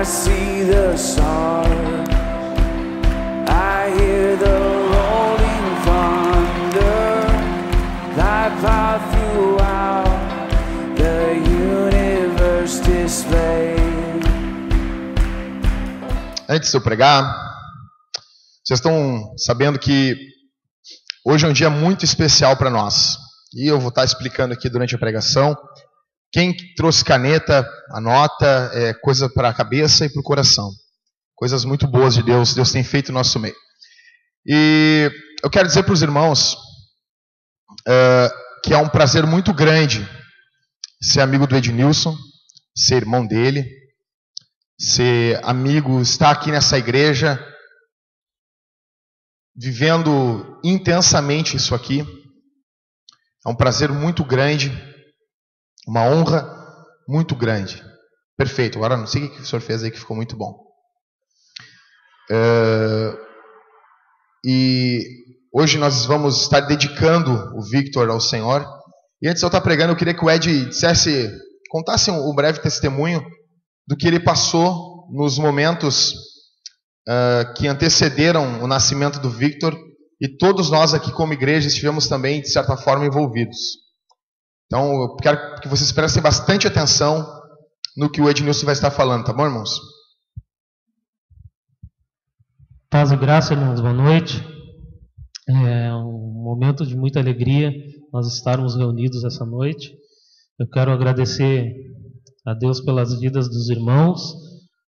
I see the stars, I hear the rolling thunder, thy power throughout the universe displayed. Antes de eu pregar, vocês estão sabendo que hoje é um dia muito especial para nós. E eu vou estar explicando aqui durante a pregação. Quem trouxe caneta, anota, coisa para a cabeça e para o coração. Coisas muito boas de Deus, Deus tem feito no nosso meio. E eu quero dizer para os irmãos que é um prazer muito grande ser amigo do Ednilson, ser irmão dele, ser amigo, estar aqui nessa igreja, vivendo intensamente isso aqui. É um prazer muito grande, uma honra muito grande. Perfeito, agora não sei o que o senhor fez aí que ficou muito bom. E hoje nós vamos estar dedicando o Victor ao Senhor. E antes de eu estar pregando, eu queria que o Ed contasse um breve testemunho do que ele passou nos momentos que antecederam o nascimento do Victor. E todos nós aqui como igreja estivemos também, de certa forma, envolvidos. Então, eu quero que vocês prestem bastante atenção no que o Ednilson vai estar falando, tá bom, irmãos? Paz e graça, irmãos, boa noite. É um momento de muita alegria nós estarmos reunidos essa noite. Eu quero agradecer a Deus pelas vidas dos irmãos,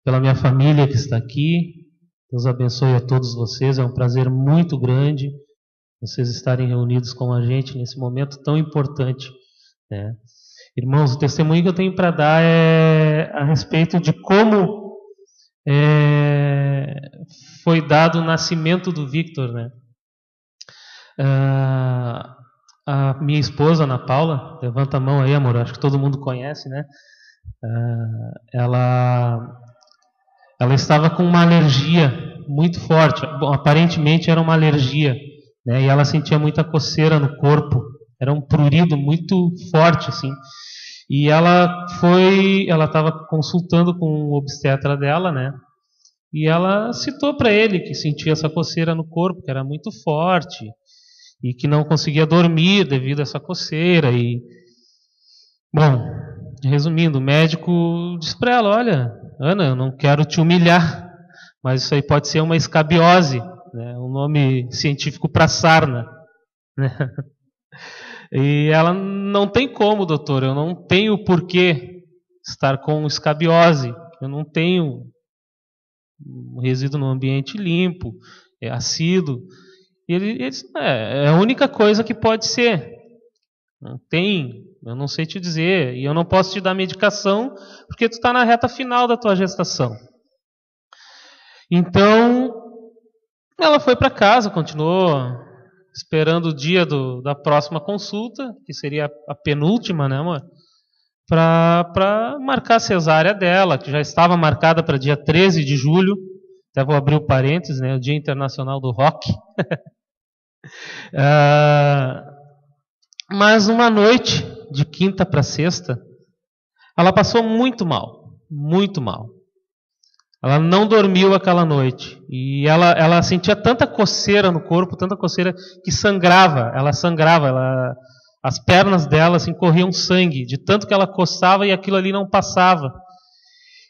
pela minha família que está aqui. Deus abençoe a todos vocês, é um prazer muito grande vocês estarem reunidos com a gente nesse momento tão importante, né? Irmãos, o testemunho que eu tenho para dar é a respeito de como foi dado o nascimento do Victor, né? A minha esposa, Ana Paula, levanta a mão aí, amor, acho que todo mundo conhece, né? Ela estava com uma alergia muito forte. Bom, aparentemente era uma alergia, né? E ela sentia muita coceira no corpo. Era um prurido muito forte, assim. E ela estava consultando com o obstetra dela, né? E ela citou para ele que sentia essa coceira no corpo, que era muito forte e que não conseguia dormir devido a essa coceira. E, bom, resumindo, o médico disse para ela: olha, Ana, eu não quero te humilhar, mas isso aí pode ser uma escabiose, né? Um nome científico para sarna, né? E ela: não tem como, doutor, eu não tenho porquê estar com escabiose, eu não tenho um resíduo no ambiente limpo, é assíduo. E ele disse: é a única coisa que pode ser, não tem. Eu não sei te dizer, e eu não posso te dar medicação porque tu está na reta final da tua gestação. Então, ela foi para casa, continuou esperando o dia da próxima consulta, que seria a penúltima, né, amor? Para marcar a cesárea dela, que já estava marcada para dia 13 de julho. Até vou abrir o parênteses, né, o Dia Internacional do Rock. Mas uma noite, de quinta para sexta, ela passou muito mal, muito mal. Ela não dormiu aquela noite. E ela sentia tanta coceira no corpo, tanta coceira, que sangrava. Ela sangrava, as pernas dela assim, corriam sangue, de tanto que ela coçava e aquilo ali não passava.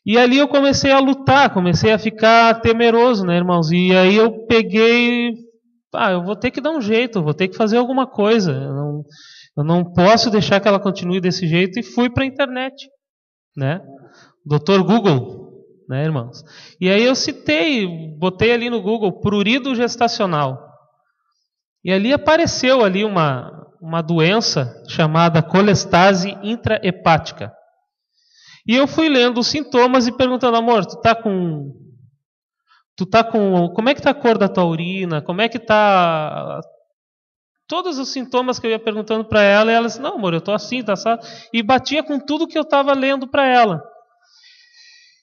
E ali eu comecei a lutar, comecei a ficar temeroso, né, irmãos? E aí eu peguei, eu vou ter que dar um jeito, eu vou ter que fazer alguma coisa. Eu não posso deixar que ela continue desse jeito, e fui para a internet, né? Dr. Google, né, irmãos? E aí eu botei ali no Google, prurido gestacional. E ali apareceu ali uma doença chamada colestase intrahepática. E eu fui lendo os sintomas e perguntando: amor, tu tá com como é que tá a cor da tua urina? Como é que tá todos os sintomas que eu ia perguntando para ela, e ela disse: não, amor, eu tô assim, tá assim. E batia com tudo que eu estava lendo para ela.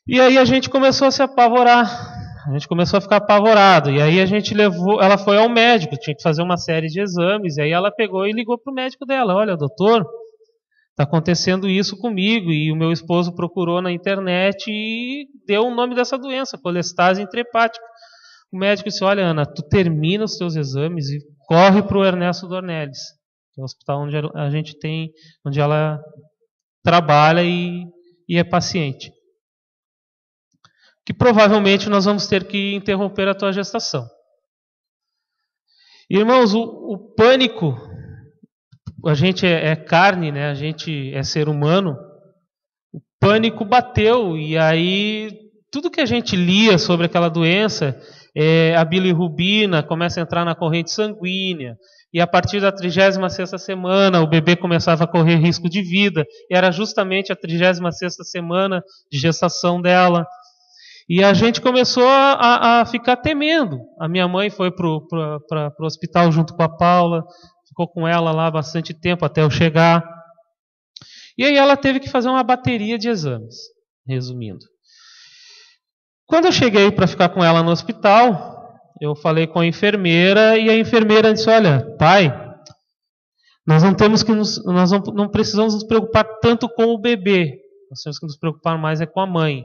E aí a gente começou a se apavorar. A gente começou a ficar apavorado. E aí ela foi ao médico, tinha que fazer uma série de exames. E aí ela pegou e ligou para o médico dela: olha, doutor, está acontecendo isso comigo. E o meu esposo procurou na internet e deu o nome dessa doença, colestase intrahepática. O médico disse, olha, Ana, tu termina os teus exames e corre para o Ernesto Dornelles, que é o hospital onde a gente tem, onde ela trabalha e é paciente. Que provavelmente nós vamos ter que interromper a tua gestação. Irmãos, o pânico, a gente é carne, né? A gente é ser humano, o pânico bateu, e aí tudo que a gente lia sobre aquela doença, a bilirrubina começa a entrar na corrente sanguínea, e a partir da 36ª semana o bebê começava a correr risco de vida, e era justamente a 36ª semana de gestação dela. E a gente começou a ficar temendo. A minha mãe foi para o hospital junto com a Paula, ficou com ela lá bastante tempo até eu chegar. E aí ela teve que fazer uma bateria de exames, resumindo. Quando eu cheguei para ficar com ela no hospital, eu falei com a enfermeira, e a enfermeira disse, olha, pai, nós não precisamos nos preocupar tanto com o bebê, nós temos que nos preocupar mais com a mãe.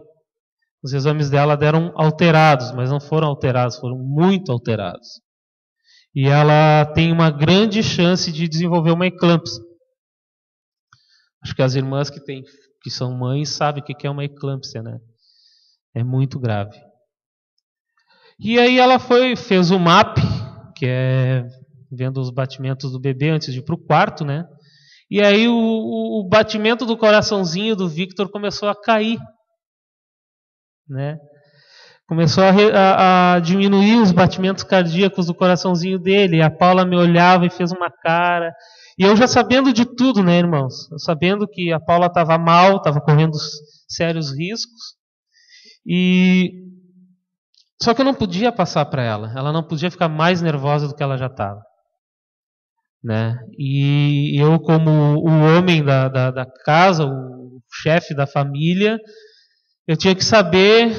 Os exames dela deram alterados, mas não foram alterados, foram muito alterados. E ela tem uma grande chance de desenvolver uma eclâmpsia. Acho que as irmãs que são mães sabem o que é uma eclâmpsia, né? É muito grave. E aí ela fez o MAP, que é vendo os batimentos do bebê antes de ir para o quarto, né? E aí o batimento do coraçãozinho do Victor começou a cair. Né? Começou a diminuir os batimentos cardíacos do coraçãozinho dele. E a Paula me olhava e fez uma cara. E eu já sabendo de tudo, né, irmãos? Eu sabendo que a Paula estava mal, estava correndo sérios riscos. Só que eu não podia passar para ela. Ela não podia ficar mais nervosa do que ela já estava. Né? E eu, como o homem da casa, o chefe da família, eu tinha que saber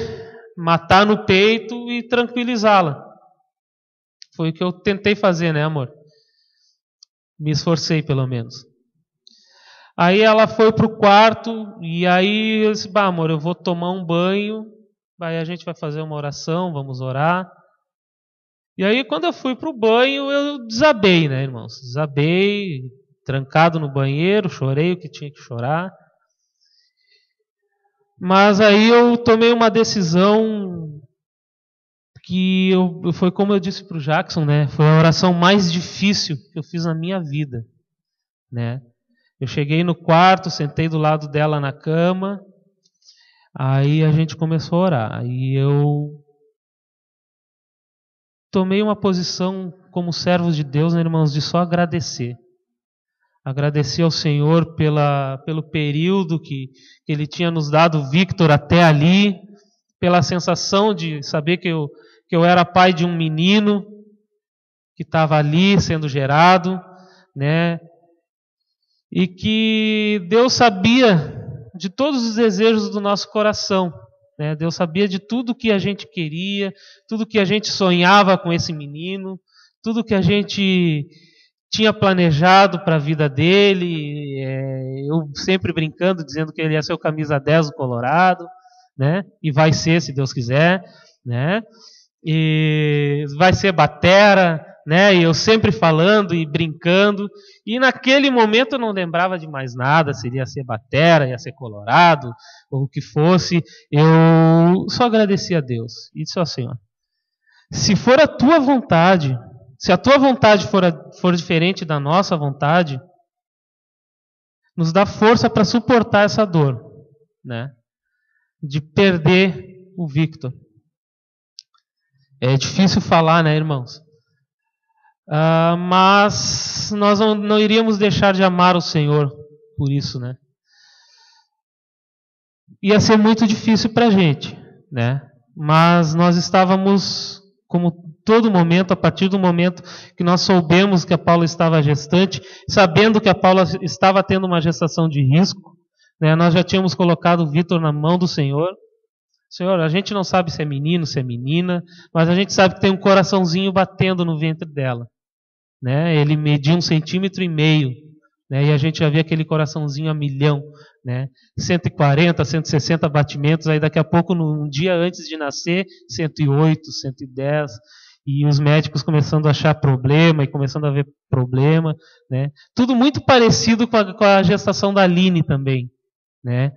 matar no peito e tranquilizá-la. Foi o que eu tentei fazer, né, amor? Me esforcei, pelo menos. Aí ela foi para o quarto, e aí eu disse, amor, eu vou tomar um banho, aí a gente vai fazer uma oração, vamos orar. E aí quando eu fui para o banho, eu desabei, né, irmãos? Desabei, trancado no banheiro, chorei o que tinha que chorar. Mas aí eu tomei uma decisão que foi como eu disse para o Jackson, né? Foi a oração mais difícil que eu fiz na minha vida, né? Eu cheguei no quarto, sentei do lado dela na cama, aí a gente começou a orar. E eu tomei uma posição como servos de Deus, né, irmãos, de só agradecer. Agradecer ao Senhor pelo período que Ele tinha nos dado o Victor até ali, pela sensação de saber que eu era pai de um menino que estava ali sendo gerado, né? E que Deus sabia de todos os desejos do nosso coração, né? Deus sabia de tudo que a gente queria, tudo que a gente sonhava com esse menino, tudo que a gente tinha planejado para a vida dele, eu sempre brincando, dizendo que ele ia ser o camisa 10 do Colorado, né? E vai ser, se Deus quiser, né? E vai ser batera, né? E eu sempre falando e brincando, e naquele momento eu não lembrava de mais nada, se ia ser batera, ia ser Colorado, ou o que fosse. Eu só agradeci a Deus e disse ao Senhor, se for a tua vontade, se a tua vontade for diferente da nossa vontade, nos dá força para suportar essa dor, né? De perder o Victor. É difícil falar, né, irmãos? Mas nós não iríamos deixar de amar o Senhor por isso, né? Ia ser muito difícil para a gente, né? Mas nós estávamos, como todo momento, a partir do momento que nós soubemos que a Paula estava gestante, sabendo que a Paula estava tendo uma gestação de risco, né, nós já tínhamos colocado o Victor na mão do Senhor. Senhor, a gente não sabe se é menino, se é menina, mas a gente sabe que tem um coraçãozinho batendo no ventre dela. Né? Ele mediu 1,5 cm né? E a gente já vê aquele coraçãozinho a milhão, né? 140, 160 batimentos, aí daqui a pouco, um dia antes de nascer, 108, 110, e os médicos começando a achar problema e começando a ver problema, né? Tudo muito parecido com a gestação da Aline também, né?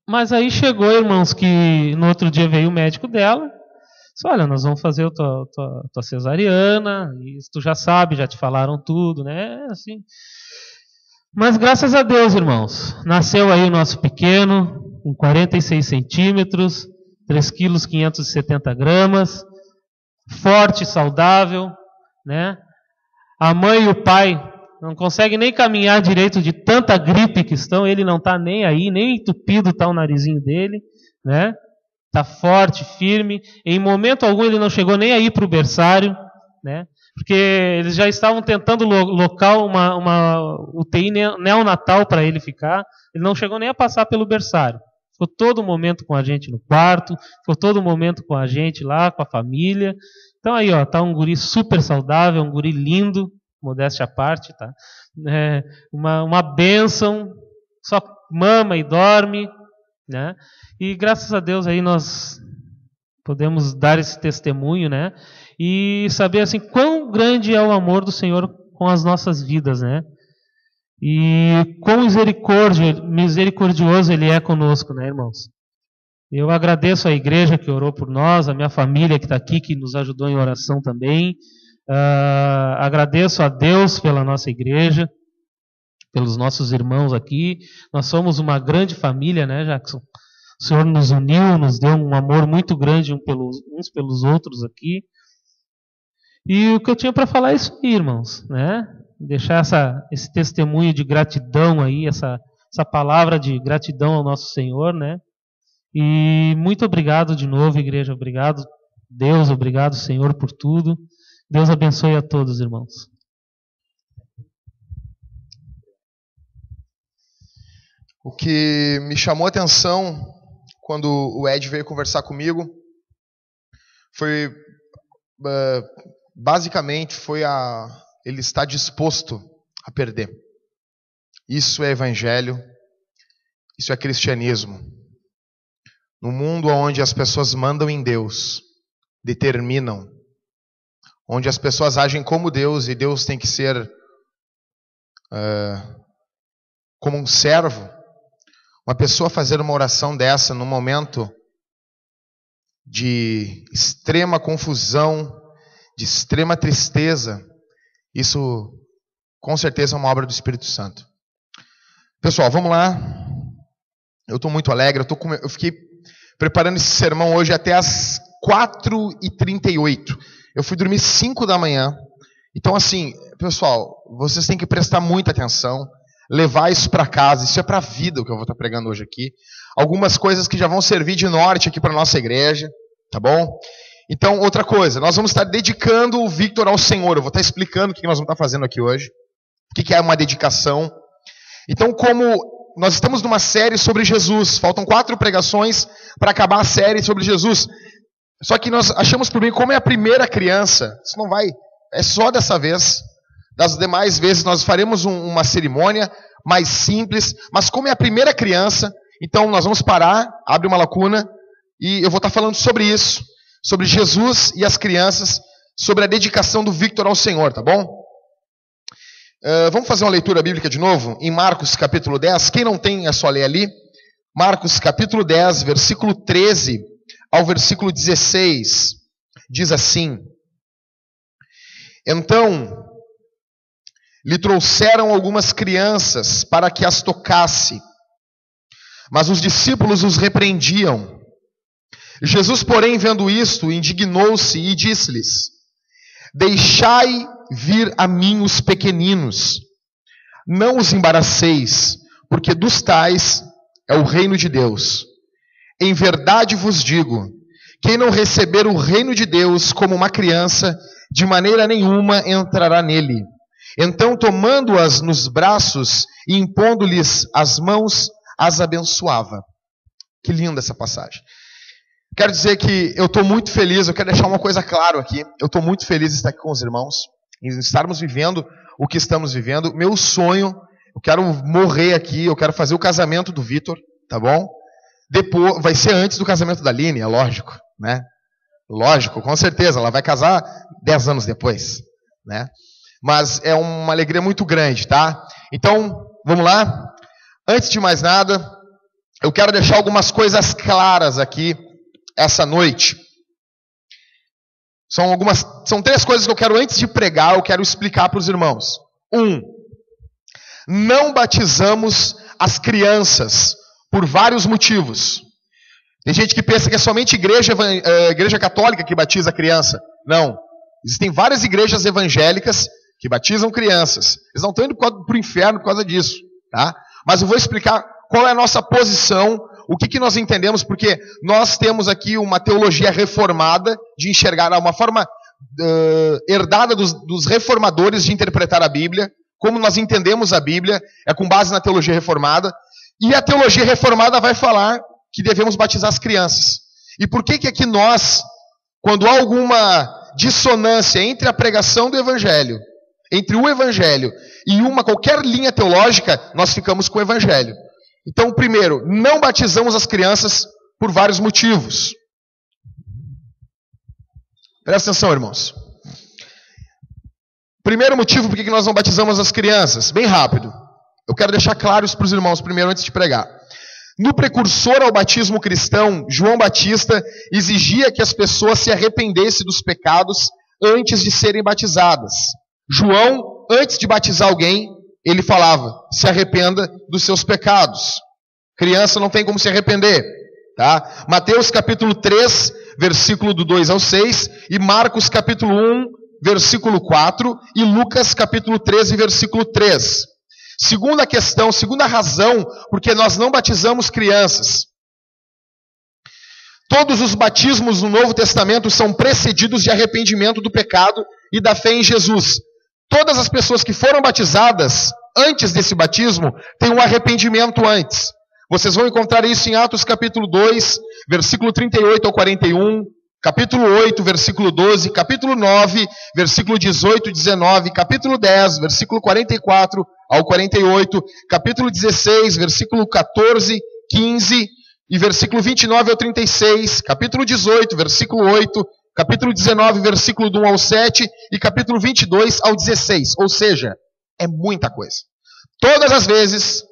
Mas aí chegou, irmãos, que no outro dia veio o médico dela, disse, olha, nós vamos fazer a tua cesariana, isso tu já sabe, já te falaram tudo, né? Assim. Mas graças a Deus, irmãos, nasceu aí o nosso pequeno, com 46 centímetros, 3 quilos 570 gramas, forte, saudável, né? A mãe e o pai não conseguem nem caminhar direito de tanta gripe que estão, ele não está nem aí, nem entupido está o narizinho dele, né? Está forte, firme, em momento algum ele não chegou nem a ir para o berçário, né? Porque eles já estavam tentando local uma UTI neonatal para ele ficar, ele não chegou nem a passar pelo berçário. Ficou todo momento com a gente no quarto, ficou todo momento com a gente lá, com a família. Então aí, ó, tá um guri super saudável, um guri lindo, modéstia à parte, tá? Uma bênção, só mama e dorme, né? E graças a Deus aí nós podemos dar esse testemunho, né? E saber assim quão grande é o amor do Senhor com as nossas vidas, né? E quão misericordioso Ele é conosco, né, irmãos? Eu agradeço a igreja que orou por nós, a minha família que está aqui, que nos ajudou em oração também. Agradeço a Deus pela nossa igreja, pelos nossos irmãos aqui. Nós somos uma grande família, né, Jackson? O Senhor nos uniu, nos deu um amor muito grande uns pelos outros aqui. E o que eu tinha para falar é isso aí, irmãos, né? Deixar esse testemunho de gratidão aí, essa palavra de gratidão ao nosso Senhor, né? E muito obrigado de novo, igreja. Obrigado, Deus. Obrigado, Senhor, por tudo. Deus abençoe a todos, irmãos. O que me chamou a atenção quando o Ed veio conversar comigo foi, basicamente, ele está disposto a perder. Isso é evangelho, isso é cristianismo. No mundo onde as pessoas mandam em Deus, determinam, onde as pessoas agem como Deus e Deus tem que ser como um servo, uma pessoa fazer uma oração dessa num momento de extrema confusão, de extrema tristeza, isso com certeza é uma obra do Espírito Santo. Pessoal, vamos lá. Eu estou muito alegre, eu fiquei preparando esse sermão hoje até as 4h38. Eu fui dormir 5 da manhã. Então assim, pessoal, vocês têm que prestar muita atenção, levar isso para casa, isso é para a vida o que eu vou estar pregando hoje aqui. Algumas coisas que já vão servir de norte aqui para a nossa igreja, tá bom? Então, outra coisa, nós vamos estar dedicando o Victor ao Senhor. Eu vou estar explicando o que nós vamos estar fazendo aqui hoje. O que é uma dedicação. Então, como nós estamos numa série sobre Jesus, faltam 4 pregações para acabar a série sobre Jesus. Só que nós achamos por bem, como é a primeira criança, isso não vai, é só dessa vez. Das demais vezes nós faremos uma cerimônia mais simples, mas como é a primeira criança, então nós vamos parar, abre uma lacuna, e eu vou estar falando sobre isso. Sobre Jesus e as crianças, sobre a dedicação do Victor ao Senhor, tá bom? Vamos fazer uma leitura bíblica de novo? Em Marcos capítulo 10, quem não tem é só ler ali. Marcos capítulo 10, versículo 13 ao versículo 16, diz assim: Então lhe trouxeram algumas crianças para que as tocasse, mas os discípulos os repreendiam. Jesus, porém, vendo isto, indignou-se e disse-lhes: Deixai vir a mim os pequeninos, não os embaraceis, porque dos tais é o reino de Deus. Em verdade vos digo, quem não receber o reino de Deus como uma criança, de maneira nenhuma entrará nele. Então, tomando-as nos braços e impondo-lhes as mãos, as abençoava. Que linda essa passagem. Quero dizer que eu estou muito feliz, eu quero deixar uma coisa clara aqui. Eu estou muito feliz de estar aqui com os irmãos, em estarmos vivendo o que estamos vivendo. Meu sonho, eu quero morrer aqui, eu quero fazer o casamento do Vitor, tá bom? Depois, vai ser antes do casamento da Aline, é lógico, né? Lógico, com certeza, ela vai casar 10 anos depois, né? Mas é uma alegria muito grande, tá? Então, vamos lá? Antes de mais nada, eu quero deixar algumas coisas claras aqui essa noite. São 3 coisas que eu quero, antes de pregar, eu quero explicar para os irmãos. 1. Não batizamos as crianças por vários motivos. Tem gente que pensa que é somente igreja católica que batiza a criança. Não. Existem várias igrejas evangélicas que batizam crianças. Eles não estão indo para o inferno por causa disso, tá? Mas eu vou explicar qual é a nossa posição, o que nós entendemos, porque nós temos aqui uma teologia reformada de enxergar, uma forma herdada dos reformadores de interpretar a Bíblia. Como nós entendemos a Bíblia é com base na teologia reformada. E a teologia reformada vai falar que devemos batizar as crianças. E por que aqui nós, quando há alguma dissonância entre a pregação do Evangelho, entre o Evangelho e qualquer linha teológica, nós ficamos com o Evangelho. Então, primeiro, não batizamos as crianças por vários motivos. Presta atenção, irmãos. Primeiro motivo por que nós não batizamos as crianças. Bem rápido. Eu quero deixar claro isso para os irmãos primeiro, antes de pregar. No precursor ao batismo cristão, João Batista exigia que as pessoas se arrependessem dos pecados antes de serem batizadas. João, antes de batizar alguém, ele falava: se arrependa dos seus pecados. Criança não tem como se arrepender, tá? Mateus capítulo 3, versículo do 2 ao 6, e Marcos capítulo 1, versículo 4, e Lucas capítulo 13, versículo 3. Segunda questão, segunda razão porque nós não batizamos crianças. Todos os batismos no Novo Testamento são precedidos de arrependimento do pecado e da fé em Jesus. Todas as pessoas que foram batizadas antes desse batismo têm um arrependimento antes. Vocês vão encontrar isso em Atos capítulo 2, versículo 38 ao 41, capítulo 8, versículo 12, capítulo 9, versículo 18 e 19, capítulo 10, versículo 44 ao 48, capítulo 16, versículo 14, 15 e versículo 29 ao 36, capítulo 18, versículo 8, capítulo 19, versículo do 1 ao 7 e capítulo 22 ao 16. Ou seja, é muita coisa. Todas as vezes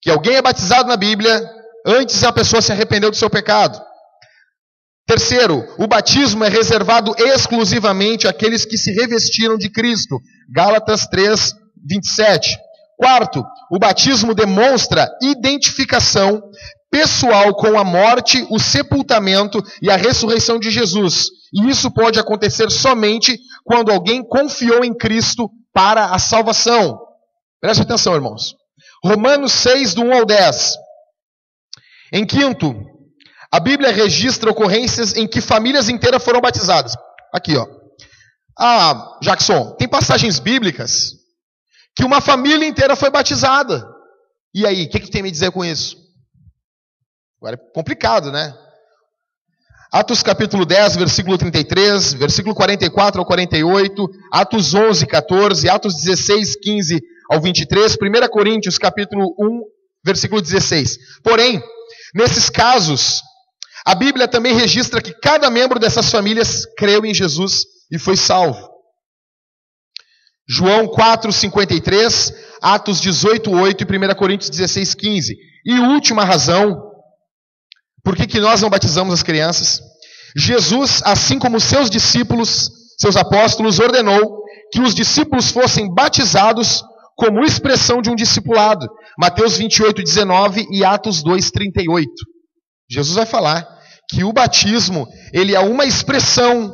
que alguém é batizado na Bíblia, antes a pessoa se arrependeu do seu pecado. Terceiro, o batismo é reservado exclusivamente àqueles que se revestiram de Cristo. Gálatas 3, 27. Quarto, o batismo demonstra identificação pessoal com a morte, o sepultamento e a ressurreição de Jesus. E isso pode acontecer somente quando alguém confiou em Cristo para a salvação. Preste atenção, irmãos. Romanos 6, do 1 ao 10. Em quinto, a Bíblia registra ocorrências em que famílias inteiras foram batizadas. Aqui, ó. Ah, Jackson, tem passagens bíblicas que uma família inteira foi batizada. E aí, o que tem a me dizer com isso? Agora é complicado, né? Atos capítulo 10, versículo 33, versículo 44 ao 48, Atos 11, 14, Atos 16, 15 ao 23, 1 Coríntios capítulo 1, versículo 16. Porém, nesses casos, a Bíblia também registra que cada membro dessas famílias creu em Jesus e foi salvo. João 4, 53, Atos 18, 8 e 1 Coríntios 16, 15. E última razão, por que nós não batizamos as crianças? Jesus, assim como seus discípulos, seus apóstolos, ordenou que os discípulos fossem batizados como expressão de um discipulado. Mateus 28, 19 e Atos 2, 38. Jesus vai falar que o batismo, ele é uma expressão,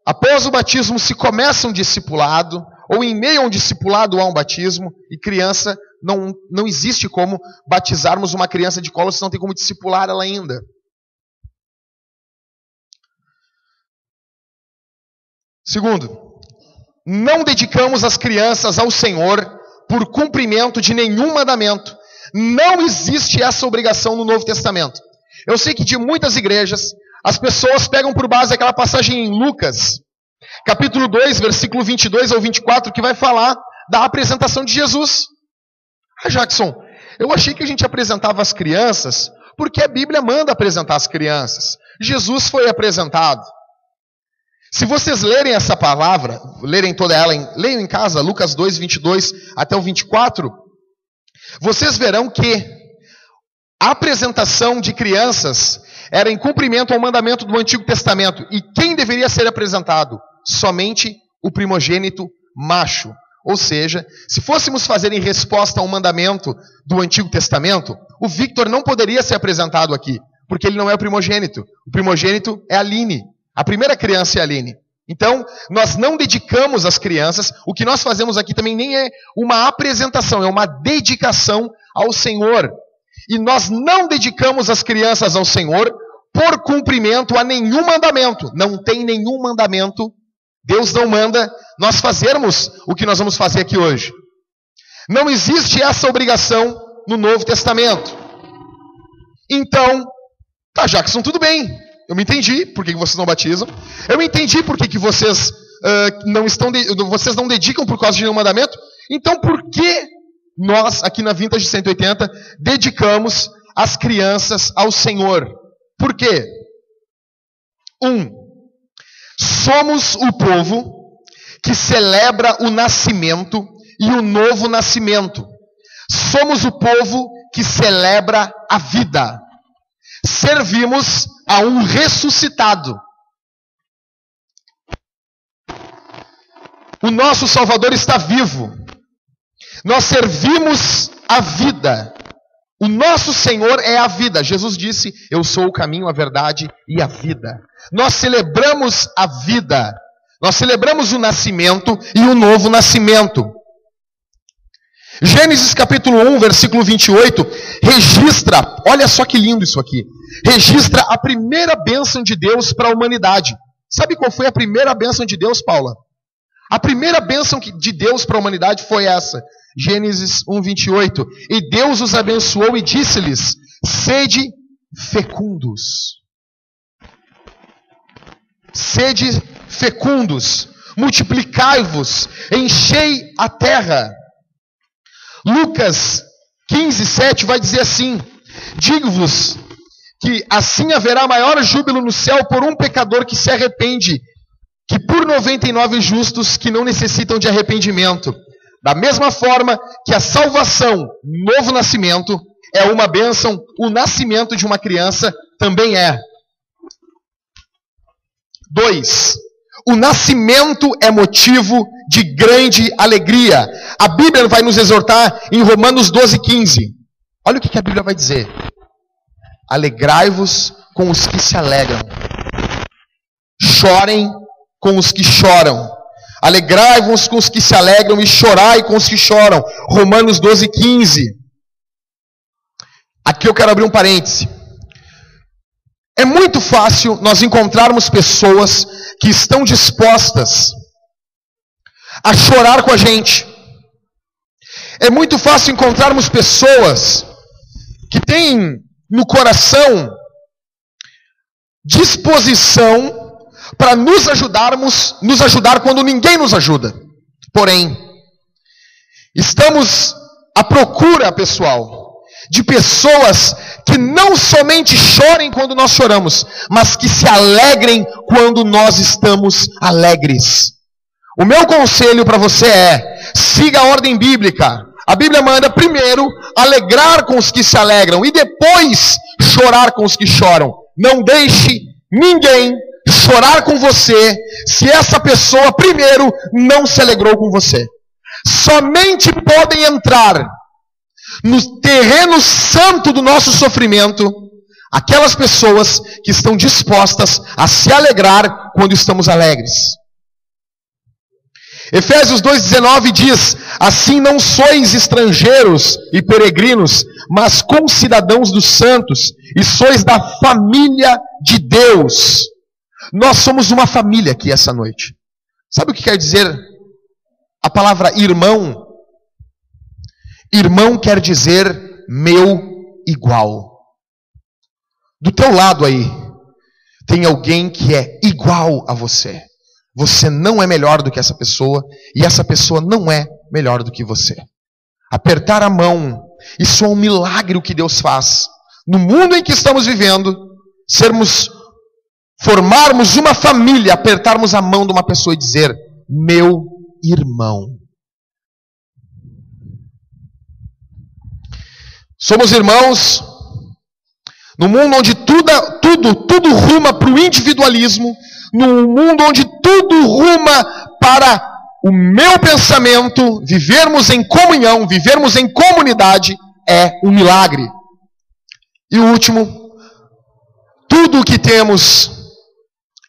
após o batismo se começa um discipulado, ou em meio a um discipulado há um batismo, e criança, não existe como batizarmos uma criança de colo, se não tem como discipular ela ainda. Segundo, não dedicamos as crianças ao Senhor por cumprimento de nenhum mandamento. Não existe essa obrigação no Novo Testamento. Eu sei que de muitas igrejas, as pessoas pegam por base aquela passagem em Lucas, capítulo 2, versículo 22 ao 24, que vai falar da apresentação de Jesus. Ah, Jackson, eu achei que a gente apresentava as crianças porque a Bíblia manda apresentar as crianças. Jesus foi apresentado. Se vocês lerem essa palavra, lerem toda ela, leiam em casa, Lucas 2, 22 até o 24, vocês verão que a apresentação de crianças era em cumprimento ao mandamento do Antigo Testamento. E quem deveria ser apresentado? Somente o primogênito macho. Ou seja, se fôssemos fazer em resposta ao mandamento do Antigo Testamento, o Victor não poderia ser apresentado aqui, porque ele não é o primogênito. O primogênito é a Aline. A primeira criança é a Aline. Então, nós não dedicamos as crianças. O que nós fazemos aqui também nem é uma apresentação, é uma dedicação ao Senhor. E nós não dedicamos as crianças ao Senhor por cumprimento a nenhum mandamento. Não tem nenhum mandamento. Deus não manda nós fazermos o que nós vamos fazer aqui hoje. Não existe essa obrigação no Novo Testamento. Então, tá, Jackson, tudo bem. Eu me entendi por que vocês não batizam. Eu me entendi por que vocês vocês não dedicam por causa de nenhum mandamento. Então, por que nós, aqui na Vintage 180, dedicamos as crianças ao Senhor? Por quê? Somos o povo que celebra o nascimento e o novo nascimento. Somos o povo que celebra a vida. Servimos a um ressuscitado. O nosso Salvador está vivo. Nós servimos a vida. O nosso Senhor é a vida. Jesus disse, eu sou o caminho, a verdade e a vida. Nós celebramos a vida. Nós celebramos o nascimento e o novo nascimento. Gênesis capítulo 1, versículo 28, registra, olha só que lindo isso aqui, registra a primeira bênção de Deus para a humanidade. Sabe qual foi a primeira bênção de Deus, Paula? A primeira bênção de Deus para a humanidade foi essa. Gênesis 1, 28. E Deus os abençoou e disse-lhes, sede fecundos. Sede fecundos, multiplicai-vos, enchei a terra. Lucas 15, 7 vai dizer assim, digo-vos que assim haverá maior júbilo no céu por um pecador que se arrepende, que por 99 justos que não necessitam de arrependimento. Da mesma forma que a salvação, novo nascimento, é uma bênção, o nascimento de uma criança também é. 2. O nascimento é motivo de grande alegria. A Bíblia vai nos exortar em Romanos 12, 15. Olha o que a Bíblia vai dizer. Alegrai-vos com os que se alegram. Chorem com os que choram. Alegrai-vos com os que se alegram e chorai com os que choram. Romanos 12, 15. Aqui eu quero abrir um parêntese. É muito fácil nós encontrarmos pessoas que estão dispostas a chorar com a gente. É muito fácil encontrarmos pessoas que têm no coração disposição para nos ajudar quando ninguém nos ajuda. Porém, estamos à procura, pessoal, de pessoas que não somente chorem quando nós choramos, mas que se alegrem quando nós estamos alegres. O meu conselho para você é, siga a ordem bíblica. A Bíblia manda primeiro alegrar com os que se alegram e depois chorar com os que choram. Não deixe ninguém chorar com você se essa pessoa primeiro não se alegrou com você. Somente podem entrar no terreno santo do nosso sofrimento aquelas pessoas que estão dispostas a se alegrar quando estamos alegres. Efésios 2,19 diz, assim não sois estrangeiros e peregrinos, mas concidadãos dos santos, e sois da família de Deus. Nós somos uma família aqui essa noite. Sabe o que quer dizer a palavra irmão? Irmão quer dizer meu igual. Do teu lado aí, tem alguém que é igual a você. Você não é melhor do que essa pessoa e essa pessoa não é melhor do que você. Apertar a mão, isso é um milagre o que Deus faz. No mundo em que estamos vivendo, formarmos uma família, apertarmos a mão de uma pessoa e dizer: meu irmão. Somos irmãos no mundo onde tudo ruma para o individualismo, no mundo onde tudo ruma para o meu pensamento. Vivermos em comunhão, vivermos em comunidade é um milagre. E o último, tudo o que temos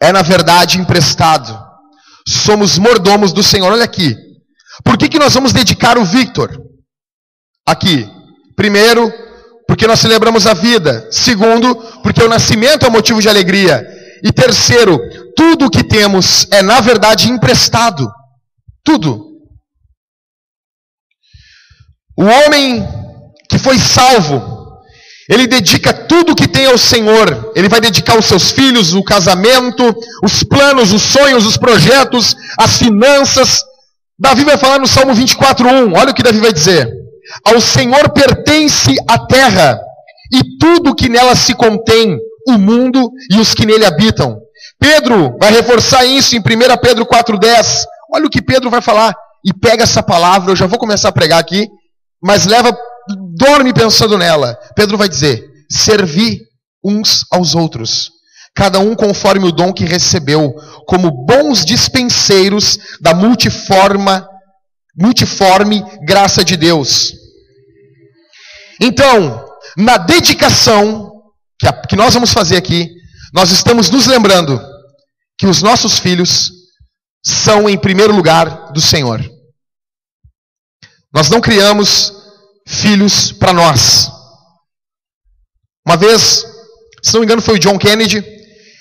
é na verdade emprestado. Somos mordomos do Senhor. Olha aqui. Por que nós vamos dedicar o Victor? Aqui. Primeiro, porque nós celebramos a vida. Segundo, porque o nascimento é motivo de alegria. E terceiro, tudo o que temos é na verdade emprestado. Tudo. O homem que foi salvo, ele dedica tudo o que tem ao Senhor. Ele vai dedicar os seus filhos, o casamento, os planos, os sonhos, os projetos, as finanças. Davi vai falar no Salmo 24:1. Olha o que Davi vai dizer: ao Senhor pertence a terra e tudo que nela se contém, o mundo e os que nele habitam. Pedro vai reforçar isso em 1 Pedro 4:10. Olha o que Pedro vai falar. E pega essa palavra, eu já vou começar a pregar aqui, mas dorme pensando nela. Pedro vai dizer: servi uns aos outros, cada um conforme o dom que recebeu, como bons dispenseiros da multiforme graça de Deus. Então, na dedicação que nós vamos fazer aqui, nós estamos nos lembrando que os nossos filhos são em primeiro lugar do Senhor. Nós não criamos filhos para nós. Uma vez, se não me engano foi o John Kennedy,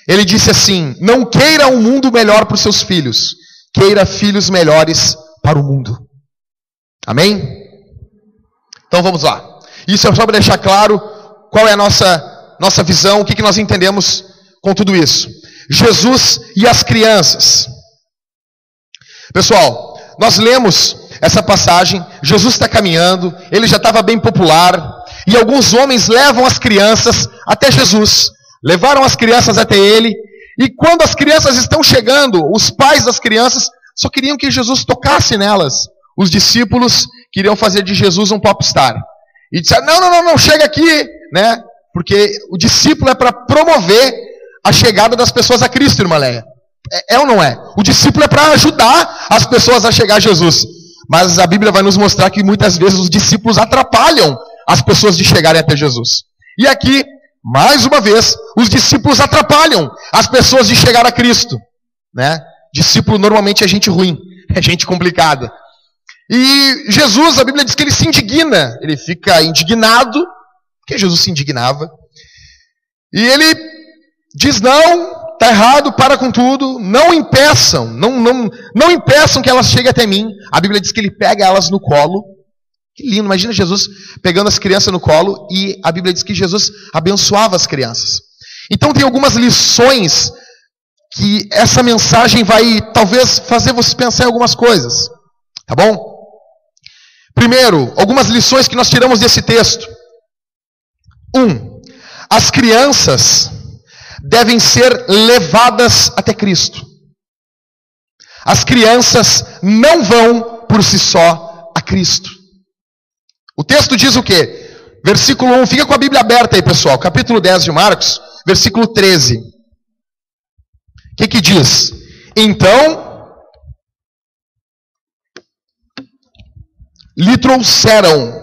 ele disse assim: não queira um mundo melhor para os seus filhos, queira filhos melhores para o mundo. Amém? Então vamos lá. Isso é só para deixar claro qual é a nossa visão, o que nós entendemos com tudo isso. Jesus e as crianças. Pessoal, nós lemos essa passagem, Jesus está caminhando, ele já estava bem popular, e alguns homens levam as crianças até Jesus, levaram as crianças até ele, e quando as crianças estão chegando, os pais das crianças só queriam que Jesus tocasse nelas. Os discípulos queriam fazer de Jesus um popstar, e disseram: não, chega aqui, né? Porque o discípulo é para promover a chegada das pessoas a Cristo, irmã Leia. É ou não é? O discípulo é para ajudar as pessoas a chegar a Jesus. Mas a Bíblia vai nos mostrar que muitas vezes os discípulos atrapalham as pessoas de chegarem até Jesus. E aqui, mais uma vez, os discípulos atrapalham as pessoas de chegar a Cristo, né? Discípulo normalmente é gente ruim, é gente complicada. E Jesus, a Bíblia diz que ele se indigna, ele fica indignado, porque Jesus se indignava. E ele diz: não, está errado, para com tudo, não impeçam, não impeçam que elas cheguem até mim. A Bíblia diz que ele pega elas no colo. Que lindo, imagina Jesus pegando as crianças no colo, e a Bíblia diz que Jesus abençoava as crianças. Então tem algumas lições que essa mensagem vai talvez fazer você pensar em algumas coisas, tá bom? Primeiro, algumas lições que nós tiramos desse texto. 1. As crianças devem ser levadas até Cristo. As crianças não vão por si só a Cristo. O texto diz o quê? Versículo 1, fica com a Bíblia aberta aí, pessoal. Capítulo 10 de Marcos, versículo 13. O que diz? Então lhe trouxeram.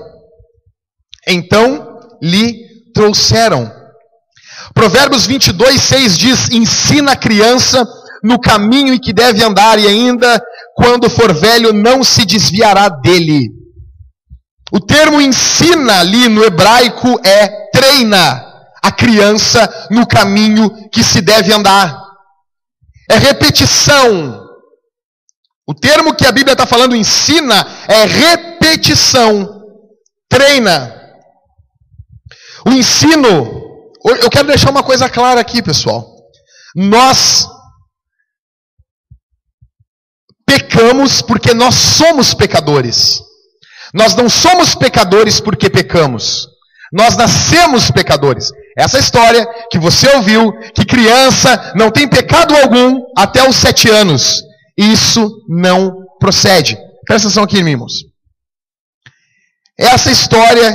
Provérbios 22:6 diz: ensina a criança no caminho em que deve andar, e ainda quando for velho não se desviará dele. O termo ensina ali no hebraico é treina a criança no caminho que se deve andar. É repetição. O termo que a Bíblia está falando, ensina, é repetição. Treina. O ensino, eu quero deixar uma coisa clara aqui, pessoal. Nós pecamos porque nós somos pecadores. Nós não somos pecadores porque pecamos. Nós nascemos pecadores. Essa história que você ouviu, que criança não tem pecado algum até os 7 anos. Isso não procede. Presta atenção aqui, irmãos. Essa história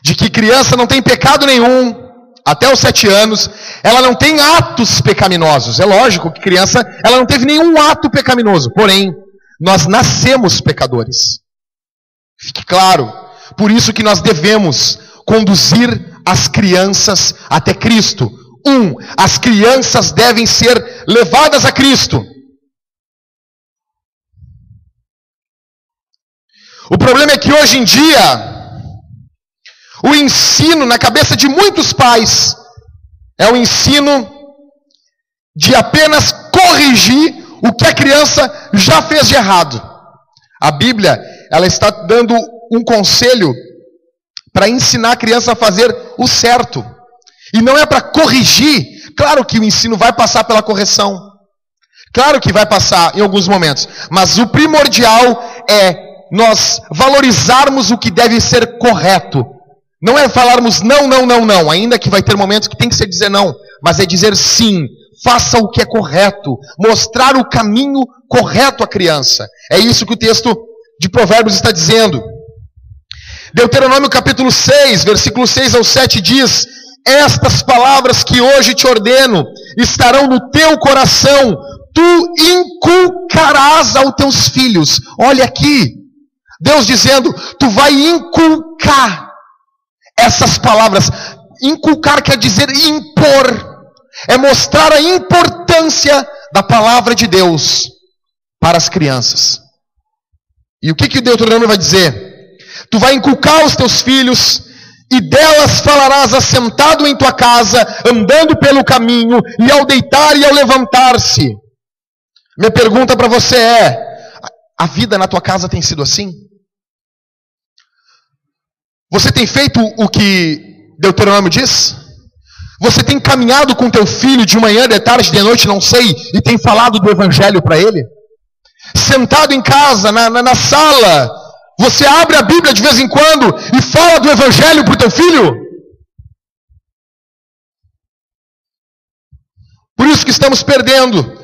de que criança não tem pecado nenhum até os 7 anos, ela não tem atos pecaminosos. É lógico que criança, ela não teve nenhum ato pecaminoso. Porém, nós nascemos pecadores. Fique claro. Por isso que nós devemos conduzir as crianças até Cristo. As crianças devem ser levadas a Cristo. O problema é que hoje em dia, o ensino na cabeça de muitos pais é o ensino de apenas corrigir o que a criança já fez de errado. A Bíblia, ela está dando um conselho para ensinar a criança a fazer o certo. E não é para corrigir. Claro que o ensino vai passar pela correção. Claro que vai passar em alguns momentos. Mas o primordial é nós valorizarmos o que deve ser correto. Não é falarmos não, não, não, não. Ainda que vai ter momentos que tem que ser dizer não. Mas é dizer sim. Faça o que é correto. Mostrar o caminho correto à criança. É isso que o texto de Provérbios está dizendo. Deuteronômio capítulo 6, versículo 6 ao 7 diz: estas palavras que hoje te ordeno estarão no teu coração. Tu inculcarás aos teus filhos. Olha aqui. Deus dizendo, tu vai inculcar essas palavras. Inculcar quer dizer impor. É mostrar a importância da palavra de Deus para as crianças. E o que o Deuteronômio vai dizer? Tu vai inculcar aos teus filhos, e delas falarás assentado em tua casa, andando pelo caminho, e ao deitar e ao levantar-se. Minha pergunta para você é: a vida na tua casa tem sido assim? Você tem feito o que Deuteronômio diz? Você tem caminhado com teu filho de manhã, de tarde, de noite, não sei, e tem falado do evangelho para ele? Sentado em casa, na sala, você abre a Bíblia de vez em quando e fala do evangelho para o teu filho? Por isso que estamos perdendo.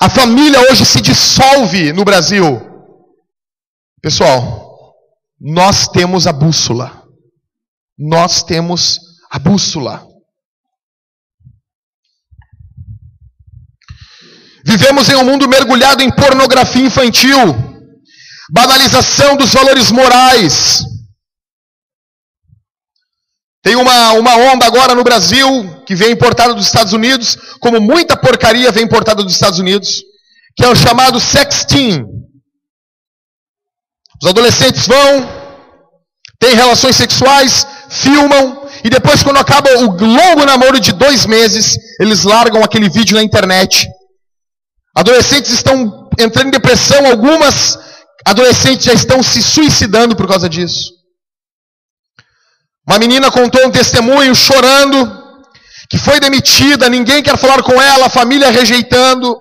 A família hoje se dissolve no Brasil. Pessoal, nós temos a bússola. Nós temos a bússola. Vivemos em um mundo mergulhado em pornografia infantil, banalização dos valores morais. Tem uma onda agora no Brasil, que vem importada dos Estados Unidos, como muita porcaria vem importada dos Estados Unidos, que é o chamado sexting. Os adolescentes vão, têm relações sexuais, filmam, e depois, quando acaba o longo namoro de 2 meses, eles largam aquele vídeo na internet. Adolescentes estão entrando em depressão, algumas adolescentes já estão se suicidando por causa disso. Uma menina contou um testemunho chorando, que foi demitida, ninguém quer falar com ela, a família rejeitando.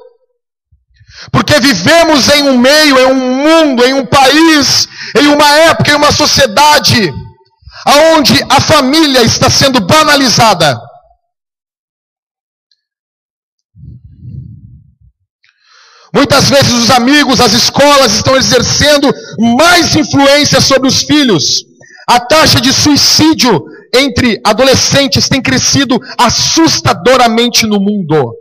Porque vivemos em um meio, em um mundo, em um país, em uma época, em uma sociedade, onde a família está sendo banalizada. Muitas vezes os amigos, as escolas estão exercendo mais influência sobre os filhos. A taxa de suicídio entre adolescentes tem crescido assustadoramente no mundo.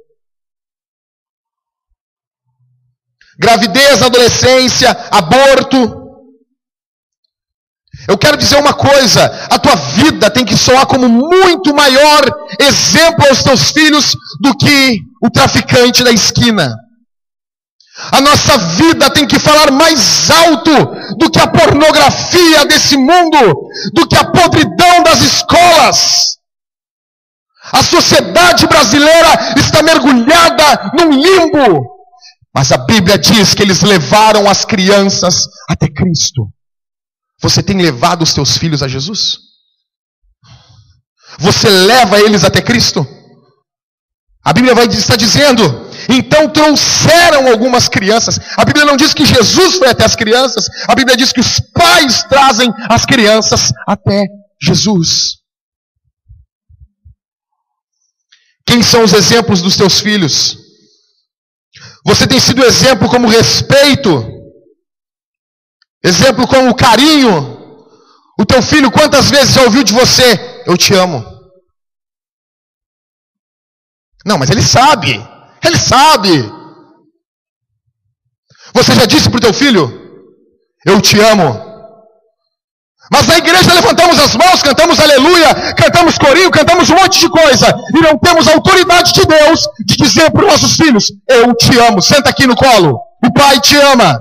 Gravidez, adolescência, aborto. Eu quero dizer uma coisa: a tua vida tem que soar como muito maior exemplo aos teus filhos do que o traficante da esquina. A nossa vida tem que falar mais alto do que a pornografia desse mundo, do que a podridão das escolas. A sociedade brasileira está mergulhada num limbo. Mas a Bíblia diz que eles levaram as crianças até Cristo. Você tem levado os teus filhos a Jesus? Você leva eles até Cristo? A Bíblia está dizendo Então trouxeram algumas crianças. A Bíblia não diz que Jesus foi até as crianças. A Bíblia diz que os pais trazem as crianças até Jesus. Quem são os exemplos dos teus filhos? Você tem sido exemplo como respeito? Exemplo como carinho? O teu filho quantas vezes já ouviu de você? Eu te amo. Não, mas ele sabe. Ele sabe. Você já disse para o teu filho? Eu te amo. Mas na igreja levantamos as mãos, cantamos aleluia, cantamos corinho, cantamos um monte de coisa. E não temos a autoridade de Deus de dizer para os nossos filhos, eu te amo. Senta aqui no colo. O pai te ama.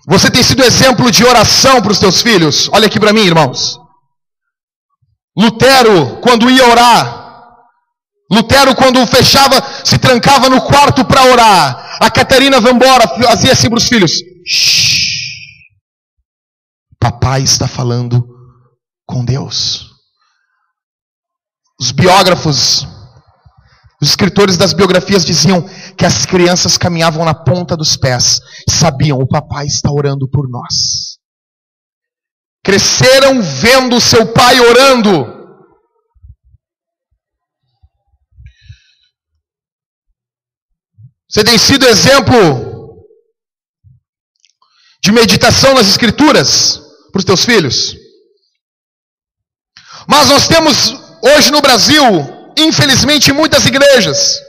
Você tem sido exemplo de oração para os teus filhos? Olha aqui para mim, irmãos. Lutero, quando ia orar, Lutero, quando fechava, se trancava no quarto para orar, a Catarina Vambora fazia assim para os filhos: shh, papai está falando com Deus. Os biógrafos, os escritores das biografias diziam que as crianças caminhavam na ponta dos pés, sabiam, o papai está orando por nós. Cresceram vendo seu pai orando. Você tem sido exemplo de meditação nas Escrituras para os teus filhos? Mas nós temos hoje no Brasil, infelizmente, em muitas igrejas,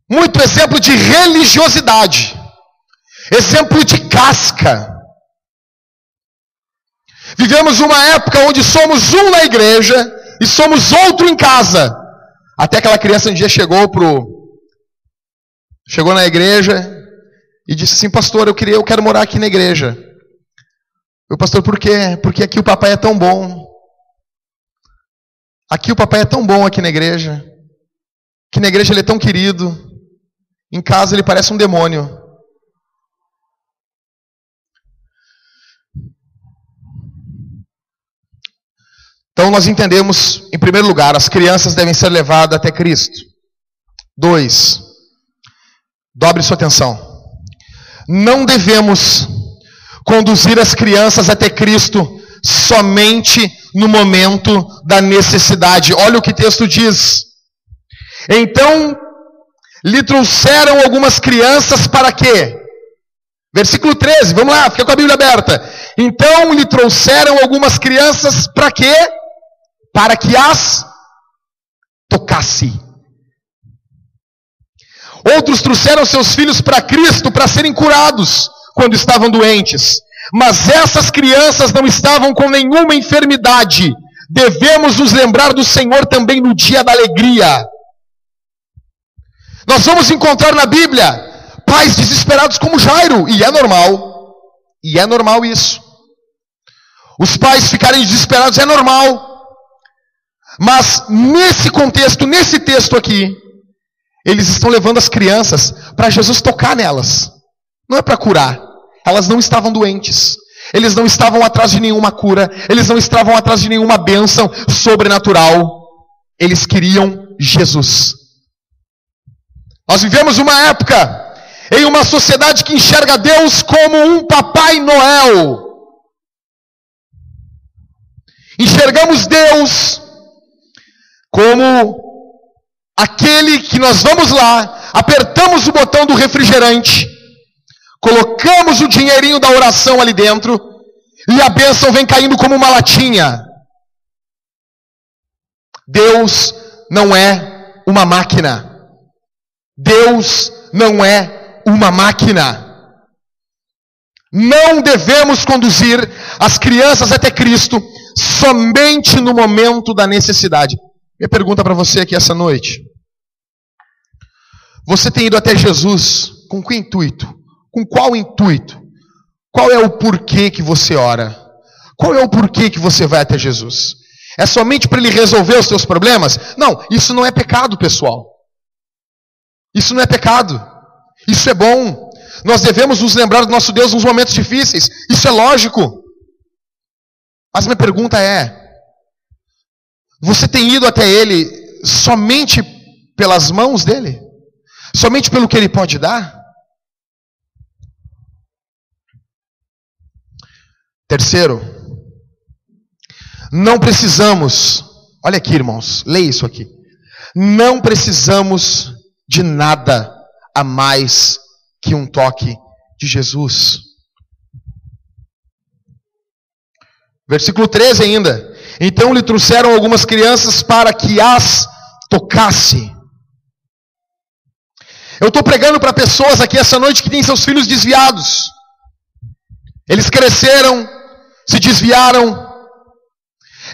muito exemplo de religiosidade, exemplo de casca. Vivemos uma época onde somos um na igreja e somos outro em casa. Até aquela criança um dia chegou na igreja e disse assim: pastor, eu quero morar aqui na igreja. Eu, pastor, por quê? Porque aqui o papai é tão bom. Aqui o papai é tão bom aqui na igreja. Que na igreja ele é tão querido. Em casa ele parece um demônio. Então nós entendemos, em primeiro lugar, as crianças devem ser levadas até Cristo. 2, dobre sua atenção. Não devemos conduzir as crianças até Cristo somente no momento da necessidade. Olha o que o texto diz. Então, lhe trouxeram algumas crianças para quê? Versículo 13, vamos lá, fica com a Bíblia aberta. Então, lhe trouxeram algumas crianças para quê? Para que as tocasse. Outros trouxeram seus filhos para Cristo para serem curados quando estavam doentes. Mas essas crianças não estavam com nenhuma enfermidade. Devemos nos lembrar do Senhor também no dia da alegria. Nós vamos encontrar na Bíblia pais desesperados como Jairo. E é normal. E é normal isso. Os pais ficarem desesperados é normal. Mas nesse contexto, nesse texto aqui, eles estão levando as crianças para Jesus tocar nelas. Não é para curar. Elas não estavam doentes. Eles não estavam atrás de nenhuma cura. Eles não estavam atrás de nenhuma bênção sobrenatural. Eles queriam Jesus. Nós vivemos uma época em uma sociedade que enxerga Deus como um Papai Noel. Enxergamos Deus como aquele que nós vamos lá, apertamos o botão do refrigerante, colocamos o dinheirinho da oração ali dentro e a bênção vem caindo como uma latinha. Deus não é uma máquina. Deus não é uma máquina. Não devemos conduzir as crianças até Cristo somente no momento da necessidade. Minha pergunta para você aqui essa noite: você tem ido até Jesus com que intuito? Com qual intuito? Qual é o porquê que você ora? Qual é o porquê que você vai até Jesus? É somente para Ele resolver os seus problemas? Não, isso não é pecado, pessoal. Isso não é pecado. Isso é bom. Nós devemos nos lembrar do nosso Deus nos momentos difíceis. Isso é lógico. Mas minha pergunta é: Você tem ido até Ele somente pelas mãos dEle? Somente pelo que Ele pode dar? Terceiro, não precisamos, olha aqui, irmãos, leia isso aqui. Não precisamos de nada a mais que um toque de Jesus. Versículo 13 ainda. Então lhe trouxeram algumas crianças para que as tocasse. Eu estou pregando para pessoas aqui essa noite que têm seus filhos desviados. Eles cresceram, se desviaram.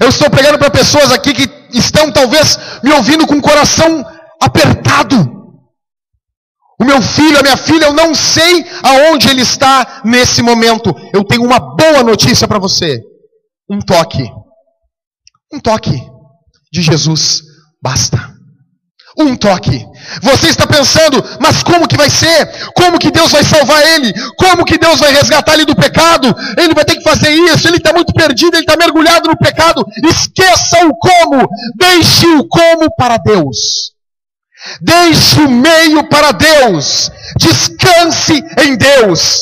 Eu estou pregando para pessoas aqui que estão talvez me ouvindo com o coração apertado. O meu filho, a minha filha, eu não sei aonde ele está nesse momento. Eu tenho uma boa notícia para você. Um toque de Jesus basta. Um toque. Você está pensando, mas como que vai ser? Como que Deus vai salvar ele? Como que Deus vai resgatar ele do pecado? Ele vai ter que fazer isso, ele está muito perdido, ele está mergulhado no pecado. Esqueça o como, deixe o como para Deus. Deixe o meio para Deus. Descanse em Deus.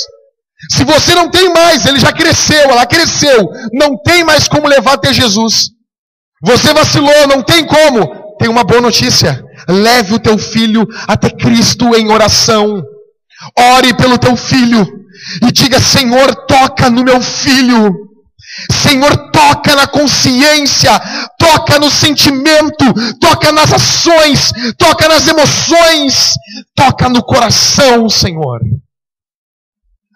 Se você não tem mais, ele já cresceu, ela cresceu, não tem mais como levar até Jesus. Você vacilou, não tem como. Tem uma boa notícia. Leve o teu filho até Cristo em oração. Ore pelo teu filho e diga: Senhor, toca no meu filho. Senhor, toca na consciência, toca no sentimento, toca nas ações, toca nas emoções, toca no coração, Senhor.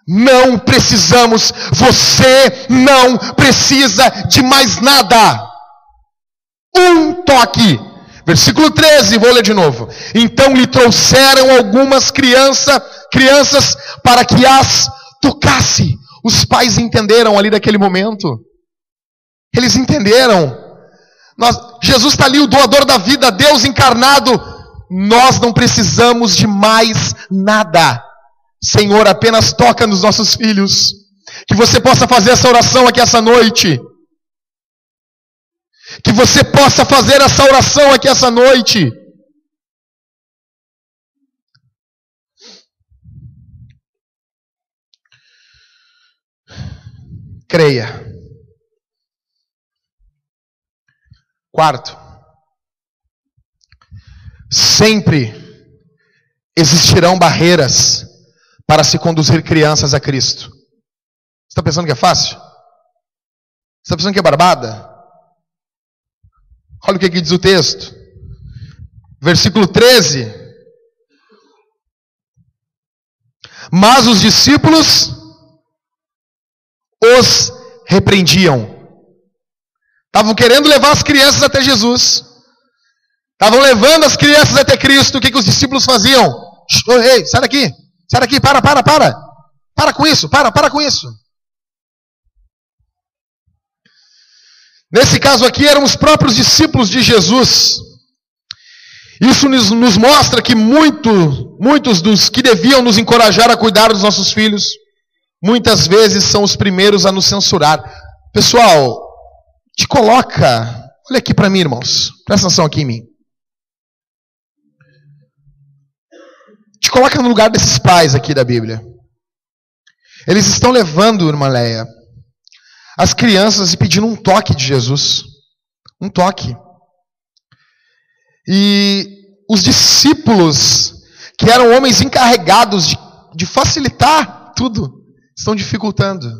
Não precisamos, você não precisa de mais nada. Um toque. Versículo 13, vou ler de novo. Então lhe trouxeram algumas crianças para que as tocasse. Os pais entenderam ali naquele momento. Eles entenderam. Jesus está ali, o doador da vida, Deus encarnado. Nós não precisamos de mais nada. Senhor, apenas toca nos nossos filhos. Que você possa fazer essa oração aqui essa noite. Que você possa fazer essa oração aqui essa noite. Creia. Quarto, sempre existirão barreiras para se conduzir crianças a Cristo. Você está pensando que é fácil? Você está pensando que é barbada? Olha o que diz o texto. Versículo 13. Mas os discípulos os repreendiam. Estavam querendo levar as crianças até Jesus. Estavam levando as crianças até Cristo. O que os discípulos faziam? Ei, sai daqui. Sai daqui, para. Para com isso, para com isso. Nesse caso aqui eram os próprios discípulos de Jesus. Isso nos mostra que muitos dos que deviam nos encorajar a cuidar dos nossos filhos, muitas vezes são os primeiros a nos censurar. Pessoal, te coloca, olha aqui para mim, irmãos, presta atenção aqui em mim. Te coloca no lugar desses pais aqui da Bíblia. Eles estão levando, irmã Leia, as crianças e pedindo um toque de Jesus. Um toque. E os discípulos, que eram homens encarregados de facilitar tudo, estão dificultando.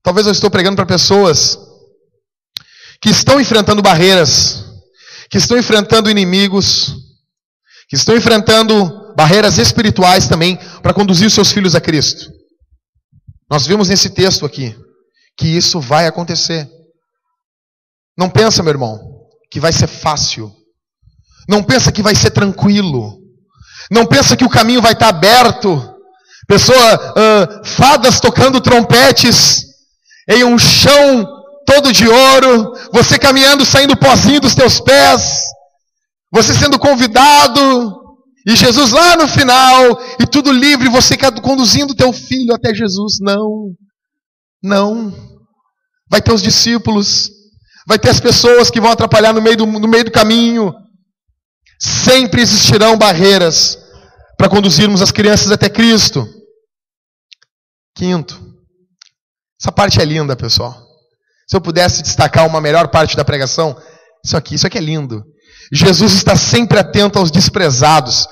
Talvez eu estou pregando para pessoas que estão enfrentando barreiras, que estão enfrentando inimigos, que estão enfrentando barreiras espirituais também para conduzir os seus filhos a Cristo. Nós vimos nesse texto aqui que isso vai acontecer. Não pensa, meu irmão, que vai ser fácil. Não pensa que vai ser tranquilo. Não pensa que o caminho vai estar aberto. Fadas tocando trompetes em um chão todo de ouro, você caminhando, saindo pozinho dos teus pés, você sendo convidado, e Jesus lá no final, e tudo livre, você conduzindo teu filho até Jesus. Não. Vai ter os discípulos, vai ter as pessoas que vão atrapalhar no meio do caminho. Sempre existirão barreiras para conduzirmos as crianças até Cristo. Quinto, essa parte é linda, pessoal. Se eu pudesse destacar uma melhor parte da pregação, isso aqui é lindo. Jesus está sempre atento aos desprezados.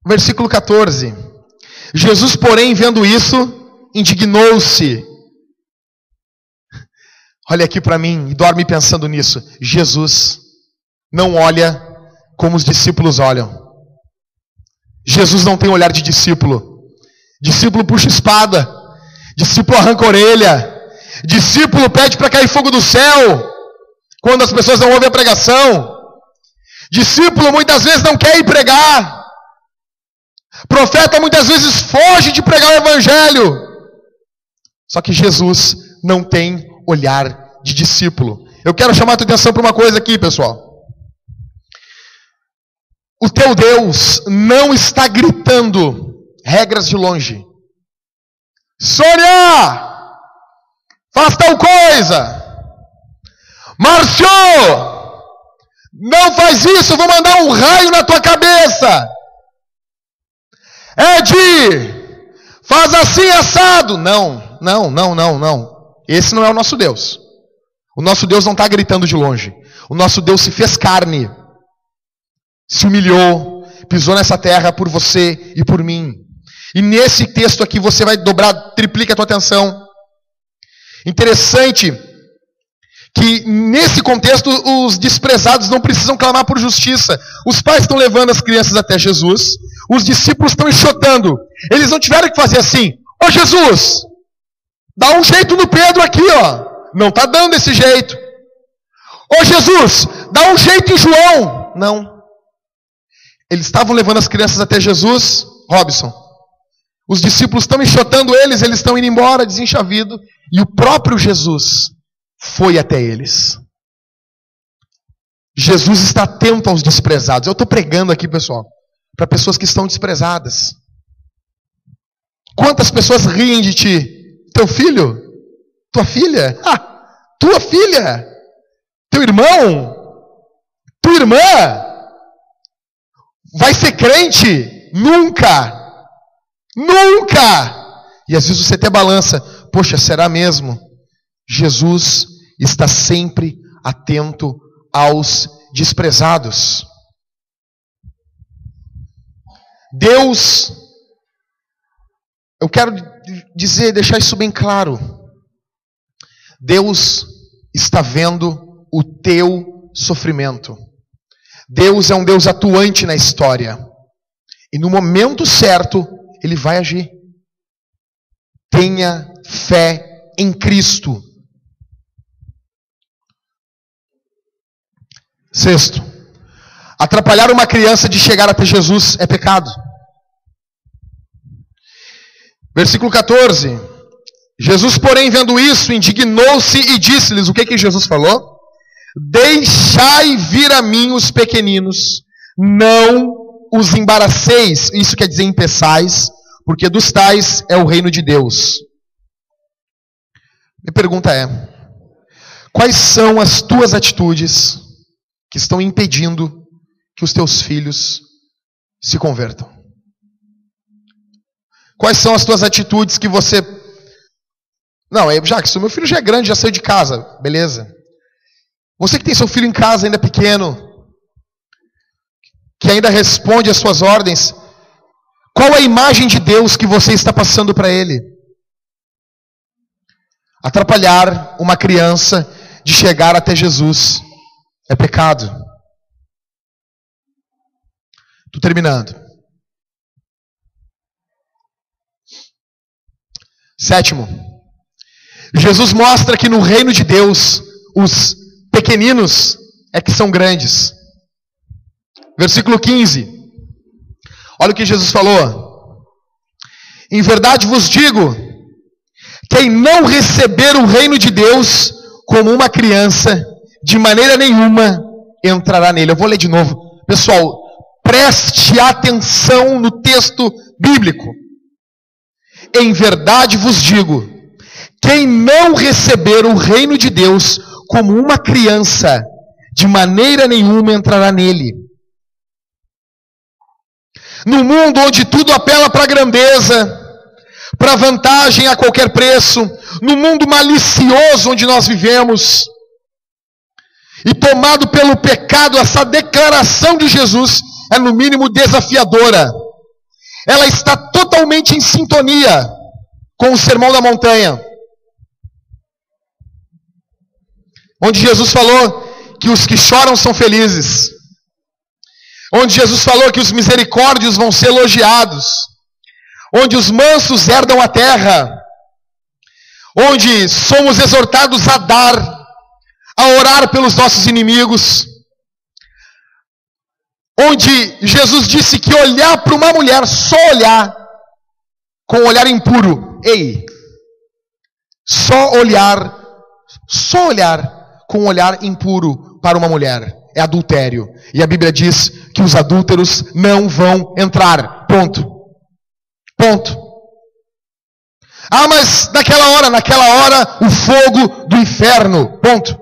Versículo 14. Jesus, porém, vendo isso, indignou-se. Olha aqui para mim e dorme pensando nisso. Jesus não olha como os discípulos olham. Jesus não tem olhar de discípulo. Discípulo puxa espada. Discípulo arranca orelha. Discípulo pede para cair fogo do céu quando as pessoas não ouvem a pregação. Discípulo muitas vezes não quer ir pregar. Profeta muitas vezes foge de pregar o evangelho. Só que Jesus não tem olhar de discípulo. Eu quero chamar a tua atenção para uma coisa aqui, pessoal. O teu Deus não está gritando regras de longe. Sônia, faz tal coisa. Márcio, não faz isso, eu vou mandar um raio na tua cabeça. Ed, faz assim assado. Não. Esse não é o nosso Deus. O nosso Deus não está gritando de longe. O nosso Deus se fez carne. Se humilhou, pisou nessa terra por você e por mim. E nesse texto aqui você vai dobrar, triplica a tua atenção. Interessante que nesse contexto os desprezados não precisam clamar por justiça. Os pais estão levando as crianças até Jesus. Os discípulos estão enxotando. Eles não tiveram que fazer assim. Ô Jesus, dá um jeito no Pedro aqui, ó. Não está dando esse jeito. Ô Jesus, dá um jeito em João. Não. Eles estavam levando as crianças até Jesus. Robson, os discípulos estão enxotando eles estão indo embora, desenchavido. E o próprio Jesus foi até eles. Jesus está atento aos desprezados. Eu estou pregando aqui, pessoal, para pessoas que estão desprezadas. Quantas pessoas riem de ti? Teu filho? Tua filha? Tua filha? Teu irmão? Tua irmã? Vai ser crente? Nunca! Nunca! E às vezes você até balança. Poxa, será mesmo? Jesus está sempre atento aos desprezados. Deus, eu quero deixar isso bem claro. Deus está vendo o teu sofrimento. Deus é um Deus atuante na história. E no momento certo, Ele vai agir. Tenha fé em Cristo. Sexto, atrapalhar uma criança de chegar até Jesus é pecado. Versículo 14. Jesus, porém, vendo isso, indignou-se e disse-lhes, o que Jesus falou? Deixai vir a mim os pequeninos, não os embaraceis, isso quer dizer impeçais, porque dos tais é o reino de Deus. Minha pergunta é, quais são as tuas atitudes que estão impedindo que os teus filhos se convertam? Quais são as tuas atitudes que você... Não, Jackson, meu filho já é grande, já saiu de casa, beleza. Você que tem seu filho em casa ainda pequeno, que ainda responde às suas ordens, qual a imagem de Deus que você está passando para ele? Atrapalhar uma criança de chegar até Jesus é pecado. Estou terminando. Sétimo, Jesus mostra que no reino de Deus, os pequeninos é que são grandes. Versículo 15. Olha o que Jesus falou. Em verdade vos digo, quem não receber o reino de Deus como uma criança, de maneira nenhuma entrará nele. Eu vou ler de novo. Pessoal, preste atenção no texto bíblico. Em verdade vos digo, Quem não receber o reino de Deus como uma criança, de maneira nenhuma entrará nele. No mundo onde tudo apela para a grandeza, para vantagem a qualquer preço, no mundo malicioso onde nós vivemos, e tomado pelo pecado, essa declaração de Jesus é no mínimo desafiadora. Ela está totalmente em sintonia com o Sermão da Montanha, onde Jesus falou que os que choram são felizes, onde Jesus falou que os misericórdios vão ser elogiados, onde os mansos herdam a terra, onde somos exortados a dar, a orar pelos nossos inimigos, onde Jesus disse que olhar para uma mulher, só olhar, com um olhar impuro, só olhar com um olhar impuro para uma mulher é adultério. E a Bíblia diz que os adúlteros não vão entrar. Ponto. Ah, mas naquela hora, o fogo do inferno. Ponto.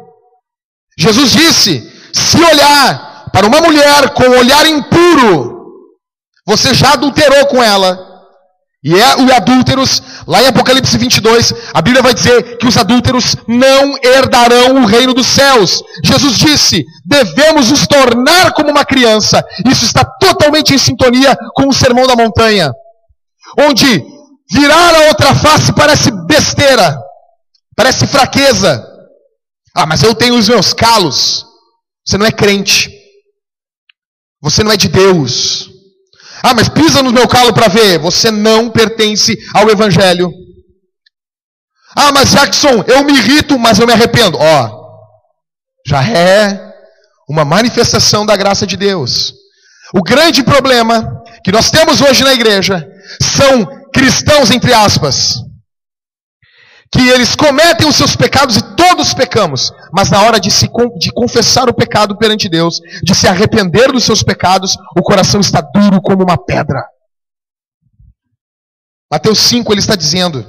Jesus disse, se olhar para uma mulher com um olhar impuro, você já adulterou com ela. E os adúlteros, lá em Apocalipse 22, a Bíblia vai dizer que os adúlteros não herdarão o reino dos céus. Jesus disse, devemos nos tornar como uma criança. Isso está totalmente em sintonia com o Sermão da Montanha, onde virar a outra face parece besteira, parece fraqueza. Ah, mas eu tenho os meus calos. Você não é crente. Você não é de Deus. Ah, mas pisa no meu calo para ver. Você não pertence ao Evangelho. Ah, mas Jackson, eu me irrito, mas eu me arrependo. Já é uma manifestação da graça de Deus. O grande problema que nós temos hoje na igreja são cristãos, entre aspas, que eles cometem os seus pecados, e todos pecamos, mas na hora de confessar o pecado perante Deus, de se arrepender dos seus pecados, o coração está duro como uma pedra. Mateus 5 ele está dizendo,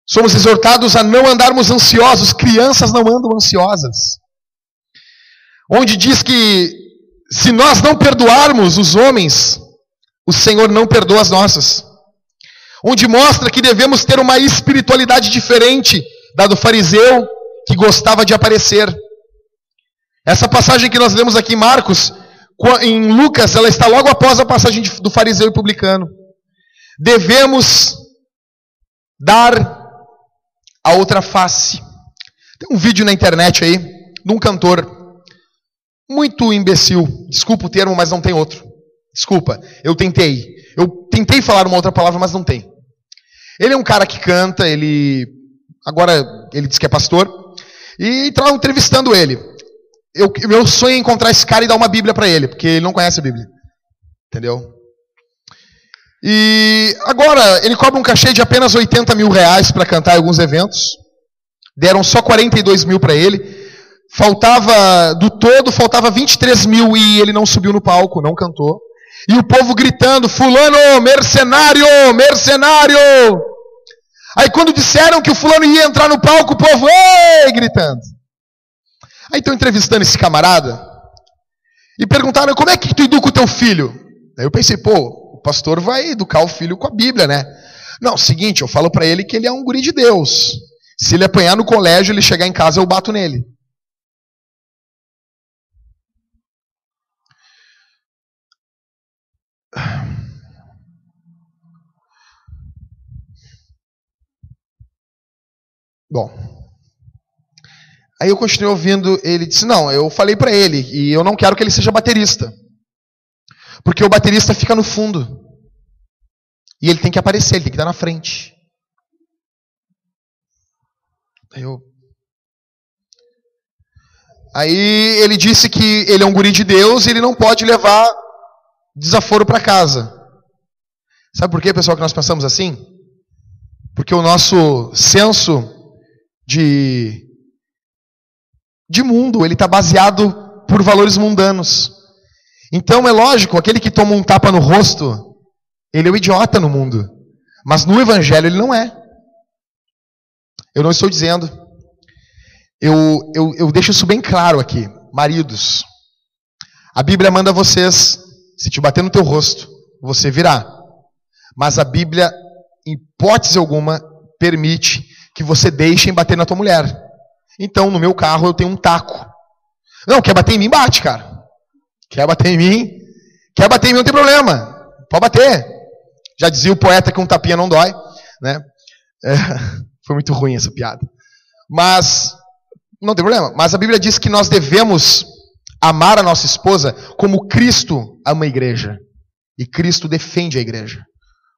somos exortados a não andarmos ansiosos. Crianças não andam ansiosas. Onde diz que se nós não perdoarmos os homens, o Senhor não perdoa as nossas. Onde mostra que devemos ter uma espiritualidade diferente da do fariseu que gostava de aparecer. Essa passagem que nós lemos aqui em Marcos, em Lucas, ela está logo após a passagem do fariseu e publicano. Devemos dar a outra face. Tem um vídeo na internet aí, de um cantor muito imbecil. Desculpa o termo, mas não tem outro. Desculpa, eu tentei falar uma outra palavra, mas não tem. Ele é um cara que canta, agora ele diz que é pastor, e estava entrevistando ele. Meu sonho é encontrar esse cara e dar uma Bíblia para ele, porque ele não conhece a Bíblia. Entendeu? E agora ele cobra um cachê de apenas 80 mil reais para cantar em alguns eventos. Deram só 42 mil para ele. Faltava 23 mil e ele não subiu no palco, não cantou. E o povo gritando, fulano, mercenário, mercenário. Aí quando disseram que o fulano ia entrar no palco, o povo, ei, gritando. Aí estão entrevistando esse camarada e perguntaram, como é que tu educa o teu filho? Aí eu pensei, o pastor vai educar o filho com a Bíblia, né? Não, seguinte, eu falo para ele que ele é um guri de Deus. Se ele apanhar no colégio, ele chegar em casa, eu bato nele. Bom, aí eu continuei ouvindo, ele disse, não, eu falei para ele, e eu não quero que ele seja baterista, porque o baterista fica no fundo, e ele tem que aparecer, ele tem que estar na frente. Aí ele disse que ele é um guri de Deus, e ele não pode levar desaforo para casa. Sabe por quê, pessoal, que nós pensamos assim? Porque o nosso senso de mundo, ele está baseado por valores mundanos. Então é lógico, aquele que toma um tapa no rosto, ele é o idiota no mundo. Mas no Evangelho ele não é. Eu não estou dizendo. Eu deixo isso bem claro aqui. Maridos, a Bíblia manda vocês, se te bater no teu rosto, você virá. Mas a Bíblia, em hipótese alguma, permite que você deixe bater na tua mulher. Então, no meu carro, eu tenho um taco. Não, quer bater em mim, bate, cara. Quer bater em mim, não tem problema. Pode bater. Já dizia o poeta que um tapinha não dói, né? Foi muito ruim essa piada. Mas não tem problema. Mas a Bíblia diz que nós devemos amar a nossa esposa como Cristo ama a igreja. E Cristo defende a igreja.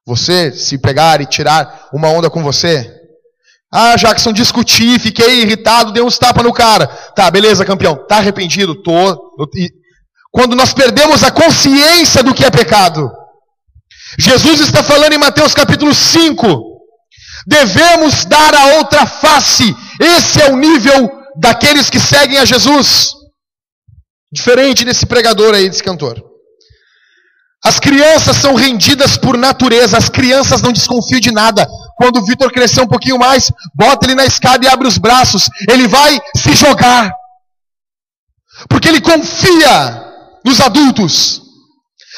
Você, se pegar e tirar uma onda com você... Ah, Jackson, discuti, fiquei irritado, dei uns tapas no cara. Tá, beleza, campeão. Tá arrependido? Tô. Quando nós perdemos a consciência do que é pecado. Jesus está falando em Mateus capítulo 5. Devemos dar a outra face. Esse é o nível daqueles que seguem a Jesus. Diferente desse pregador aí, desse cantor. As crianças são rendidas por natureza. As crianças não desconfiam de nada. Quando o Vitor crescer um pouquinho mais, bota ele na escada e abre os braços. Ele vai se jogar. Porque ele confia nos adultos.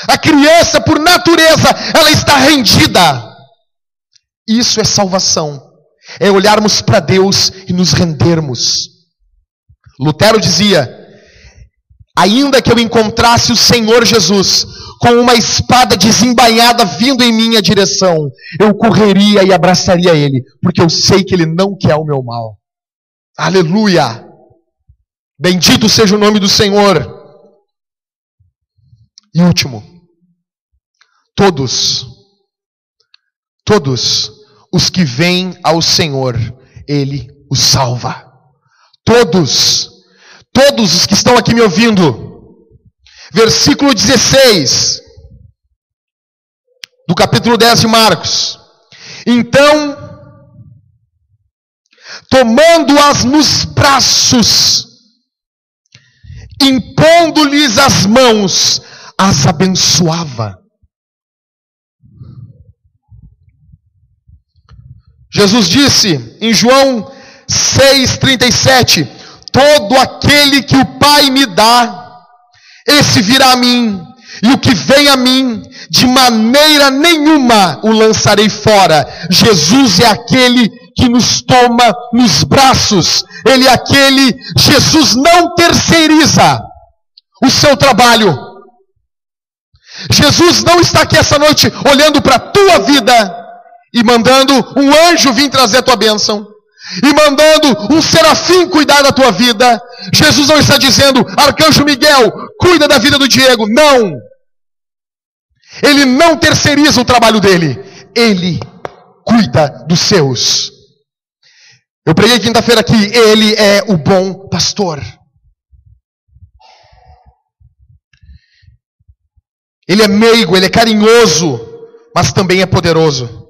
A criança, por natureza, ela está rendida. Isso é salvação. É olharmos para Deus e nos rendermos. Lutero dizia: ainda que eu encontrasse o Senhor Jesus com uma espada desembainhada vindo em minha direção, eu correria e abraçaria Ele, porque eu sei que Ele não quer o meu mal. Aleluia! Bendito seja o nome do Senhor. E último, todos os que vêm ao Senhor, Ele os salva. Todos os que estão aqui me ouvindo. Versículo 16 do capítulo 10 de Marcos. Então, tomando-as nos braços, impondo-lhes as mãos, as abençoava. Jesus disse em João 6,37: todo aquele que o Pai me dá, esse virá a mim, e o que vem a mim, de maneira nenhuma o lançarei fora. Jesus é aquele que nos toma nos braços. Ele é aquele, Jesus não terceiriza o seu trabalho. Jesus não está aqui essa noite olhando para a tua vida e mandando um anjo vir trazer a tua bênção, e mandando um serafim cuidar da tua vida. Jesus não está dizendo: Arcanjo Miguel, cuida da vida do Diego. Não. Ele não terceiriza o trabalho dele. Ele cuida dos seus. Eu preguei quinta-feira aqui. Ele é o bom pastor. Ele é meigo, ele é carinhoso, mas também é poderoso.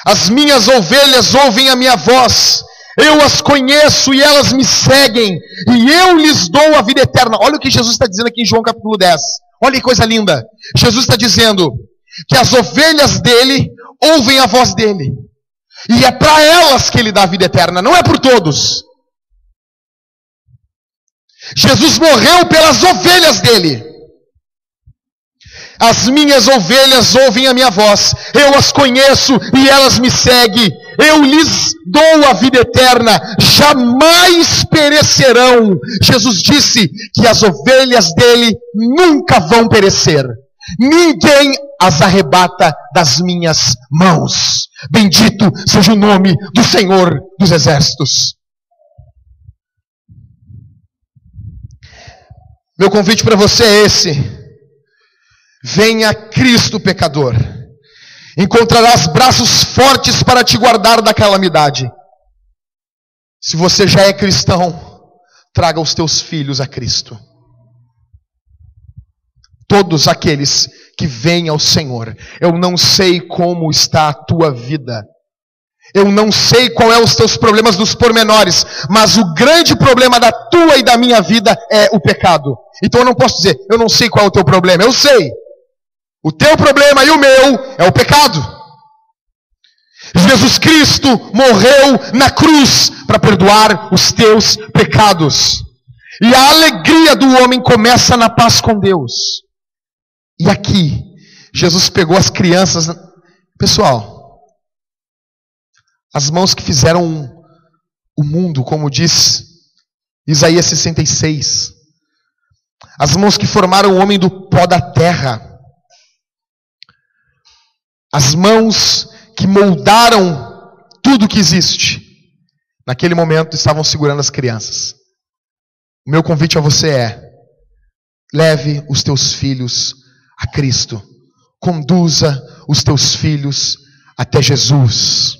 As minhas ovelhas ouvem a minha voz, eu as conheço e elas me seguem, e eu lhes dou a vida eterna. Olha o que Jesus está dizendo aqui em João capítulo 10. Olha que coisa linda. Jesus está dizendo que as ovelhas dele ouvem a voz dele, e é para elas que ele dá a vida eterna, não é por todos. Jesus morreu pelas ovelhas dele. As minhas ovelhas ouvem a minha voz, eu as conheço e elas me seguem, eu lhes dou a vida eterna, jamais perecerão. Jesus disse que as ovelhas dele nunca vão perecer, ninguém as arrebata das minhas mãos. Bendito seja o nome do Senhor dos Exércitos. Meu convite para você é esse: venha Cristo pecador, encontrarás braços fortes para te guardar da calamidade. Se você já é cristão, traga os teus filhos a Cristo. Todos aqueles que vêm ao Senhor. Eu não sei como está a tua vida, eu não sei qual é os teus problemas dos pormenores, mas o grande problema da tua e da minha vida é o pecado. Então eu não posso dizer: eu não sei qual é o teu problema. Eu sei. O teu problema e o meu é o pecado. Jesus Cristo morreu na cruz para perdoar os teus pecados. E a alegria do homem começa na paz com Deus. E aqui, Jesus pegou as crianças. Pessoal, as mãos que fizeram o mundo, como diz Isaías 66. As mãos que formaram o homem do pó da terra. As mãos que moldaram tudo que existe. Naquele momento estavam segurando as crianças. O meu convite a você é: leve os teus filhos a Cristo. Conduza os teus filhos até Jesus.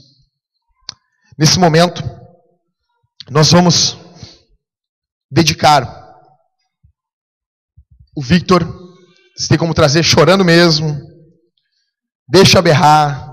Nesse momento, nós vamos dedicar o Victor. Você tem como trazer chorando mesmo. Deixa berrar.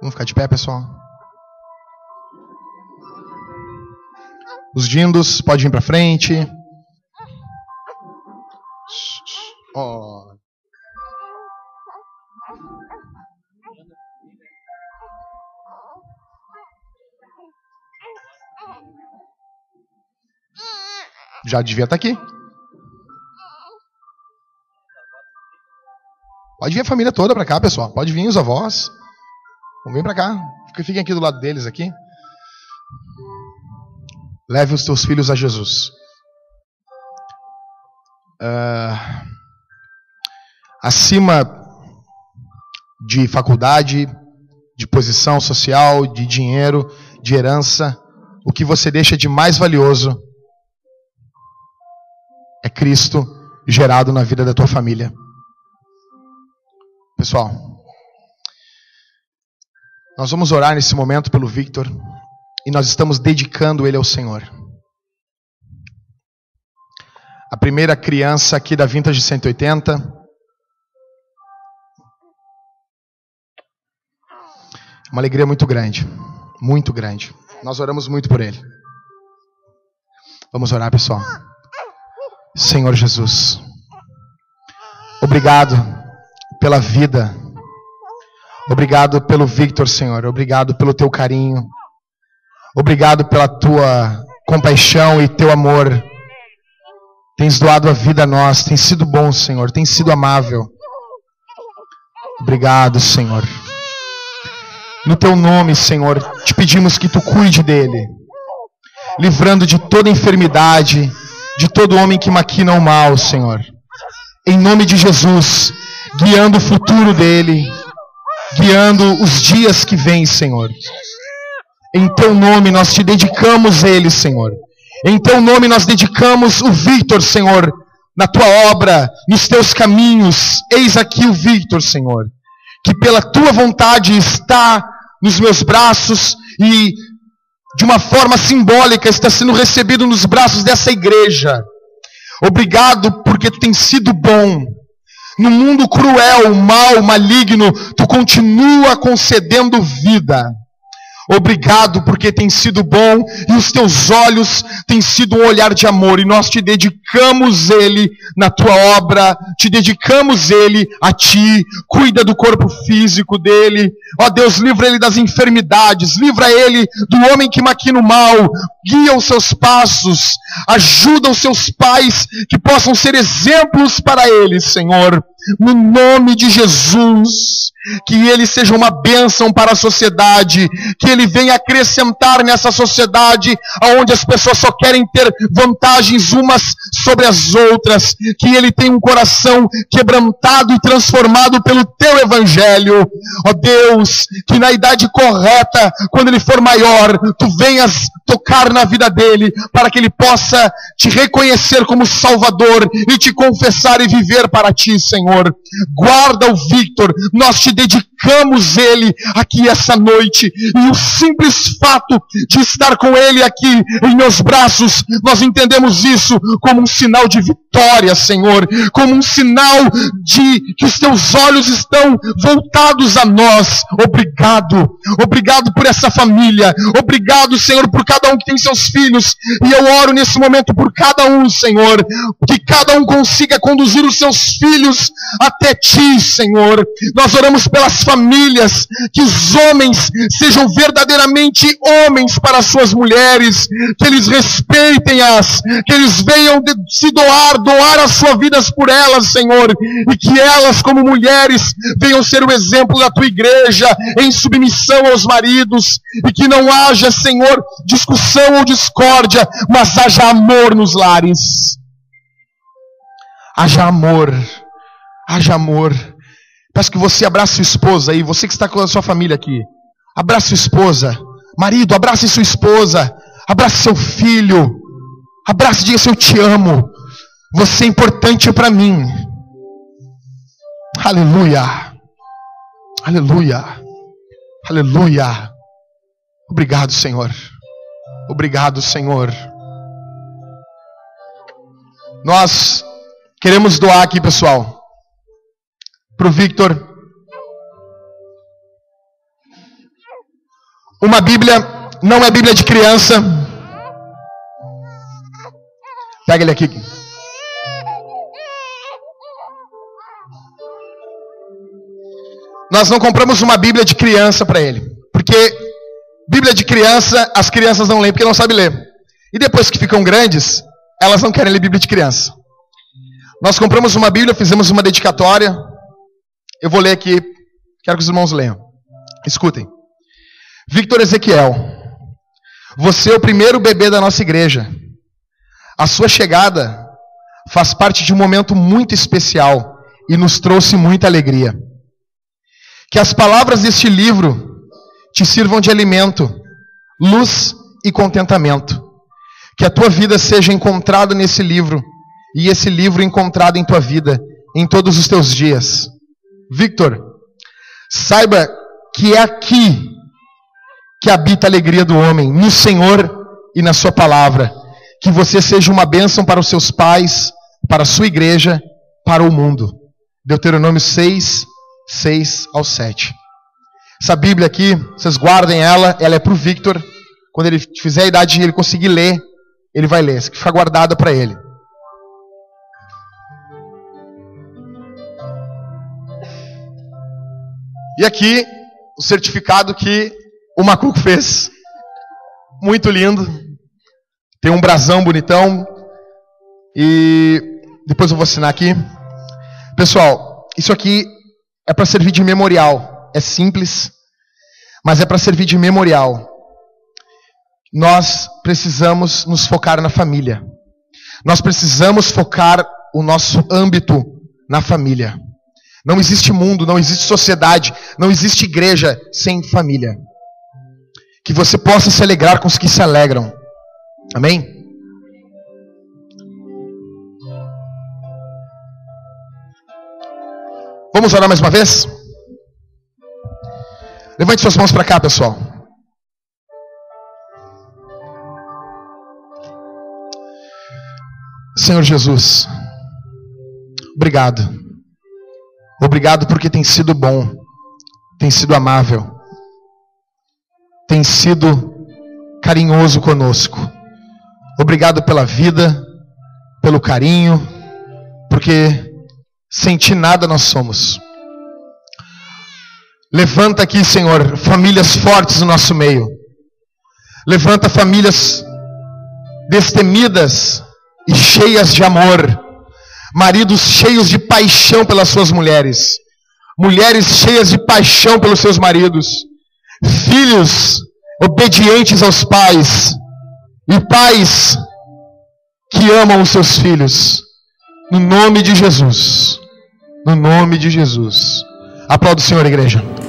Vamos ficar de pé, pessoal. Os dindos, pode vir para frente. Oh. Já devia estar aqui. Pode vir a família toda para cá, pessoal. Pode vir os avós. Vamos vir para cá. Fiquem aqui do lado deles aqui. Leve os teus filhos a Jesus. Acima de faculdade, de posição social, de dinheiro, de herança, o que você deixa de mais valioso é Cristo gerado na vida da tua família. Pessoal, nós vamos orar nesse momento pelo Victor e nós estamos dedicando ele ao Senhor. A primeira criança aqui da Vintage 180. Uma alegria muito grande. Muito grande. Nós oramos muito por ele. Vamos orar, pessoal. Senhor Jesus, obrigado pela vida. Obrigado pelo Victor, Senhor. Obrigado pelo teu carinho. Obrigado pela tua compaixão e teu amor. Tens doado a vida a nós. Tem sido bom, Senhor. Tem sido amável. Obrigado, Senhor. No teu nome, Senhor, te pedimos que tu cuide dele, livrando de toda enfermidade, de todo homem que maquina o mal, Senhor. Em nome de Jesus, guiando o futuro dele, guiando os dias que vêm, Senhor. Em teu nome nós te dedicamos ele, Senhor. Em teu nome nós dedicamos o Victor, Senhor, na tua obra, nos teus caminhos. Eis aqui o Victor, Senhor, que pela tua vontade está nos meus braços e de uma forma simbólica está sendo recebido nos braços dessa igreja. Obrigado porque tu tens sido bom. No mundo cruel, mau, maligno, tu continua concedendo vida. Obrigado porque tem sido bom e os teus olhos têm sido um olhar de amor. E nós te dedicamos ele na tua obra, te dedicamos ele a ti. Cuida do corpo físico dele. Ó Deus, livra ele das enfermidades, livra ele do homem que maquina o mal. guia os seus passos, ajuda os seus pais que possam ser exemplos para eles, Senhor, no nome de Jesus. Que ele seja uma bênção para a sociedade, que ele venha acrescentar nessa sociedade onde as pessoas só querem ter vantagens umas sobre as outras, que ele tenha um coração quebrantado e transformado pelo teu evangelho. Ó Deus, que na idade correta, quando ele for maior, tu venhas tocar na vida dele, para que ele possa te reconhecer como Salvador e te confessar e viver para ti, Senhor. Guarda o Victor, nós te dedicamos ele aqui essa noite, e o simples fato de estar com ele aqui em meus braços, nós entendemos isso como um sinal de vitória, Senhor, como um sinal de que os teus olhos estão voltados a nós. Obrigado, obrigado por essa família, obrigado, Senhor, por cada um que tem seus filhos, e eu oro nesse momento por cada um, Senhor, que cada um consiga conduzir os seus filhos até ti, Senhor. Nós oramos pelas famílias, que os homens sejam verdadeiramente homens para as suas mulheres, que eles respeitem-as, que eles venham se doar as suas vidas por elas, Senhor, e que elas, como mulheres, venham ser o exemplo da tua igreja em submissão aos maridos, e que não haja, Senhor, discussão ou discórdia, mas haja amor nos lares. Haja amor. Haja amor. Peço que você abrace sua esposa aí, você que está com a sua família aqui. Abrace sua esposa. Marido, abrace sua esposa. Abrace seu filho. Abrace e diga assim: eu te amo. Você é importante para mim. Aleluia. Aleluia. Aleluia. Obrigado, Senhor. Obrigado, Senhor. Nós queremos doar aqui, pessoal, para o Victor uma Bíblia. Não é Bíblia de criança. Pega ele aqui. Nós não compramos uma Bíblia de criança para ele, porque Bíblia de criança as crianças não leem porque não sabem ler, e depois que ficam grandes elas não querem ler Bíblia de criança. Nós compramos uma Bíblia, fizemos uma dedicatória. Eu vou ler aqui, quero que os irmãos leiam. Escutem. Victor Ezequiel, você é o primeiro bebê da nossa igreja. A sua chegada faz parte de um momento muito especial e nos trouxe muita alegria. Que as palavras deste livro te sirvam de alimento, luz e contentamento. Que a tua vida seja encontrada nesse livro, e esse livro encontrado em tua vida, em todos os teus dias. Victor, saiba que é aqui que habita a alegria do homem, no Senhor e na sua palavra. Que você seja uma bênção para os seus pais, para a sua igreja, para o mundo. Deuteronômio 6, 6 ao 7. Essa Bíblia aqui, vocês guardem ela é para o Victor. Quando ele fizer a idade de ele conseguir ler, ele vai ler. Isso fica guardada para ele. E aqui, o certificado que o Macuco fez. Muito lindo. Tem um brasão bonitão. E depois eu vou assinar aqui. Pessoal, isso aqui é para servir de memorial. É simples, mas é para servir de memorial. Nós precisamos nos focar na família. Nós precisamos focar o nosso âmbito na família. Não existe mundo, não existe sociedade, não existe igreja sem família. Que você possa se alegrar com os que se alegram. Amém? Vamos orar mais uma vez? Levante suas mãos para cá, pessoal. Senhor Jesus, obrigado. Obrigado porque tem sido bom, tem sido amável, tem sido carinhoso conosco. Obrigado pela vida, pelo carinho, porque sem ti nada nós somos. Levanta aqui, Senhor, famílias fortes no nosso meio. Levanta famílias destemidas e cheias de amor, maridos cheios de paixão pelas suas mulheres, mulheres cheias de paixão pelos seus maridos, filhos obedientes aos pais e pais que amam os seus filhos, no nome de Jesus, no nome de Jesus. Aplauda o Senhor, igreja.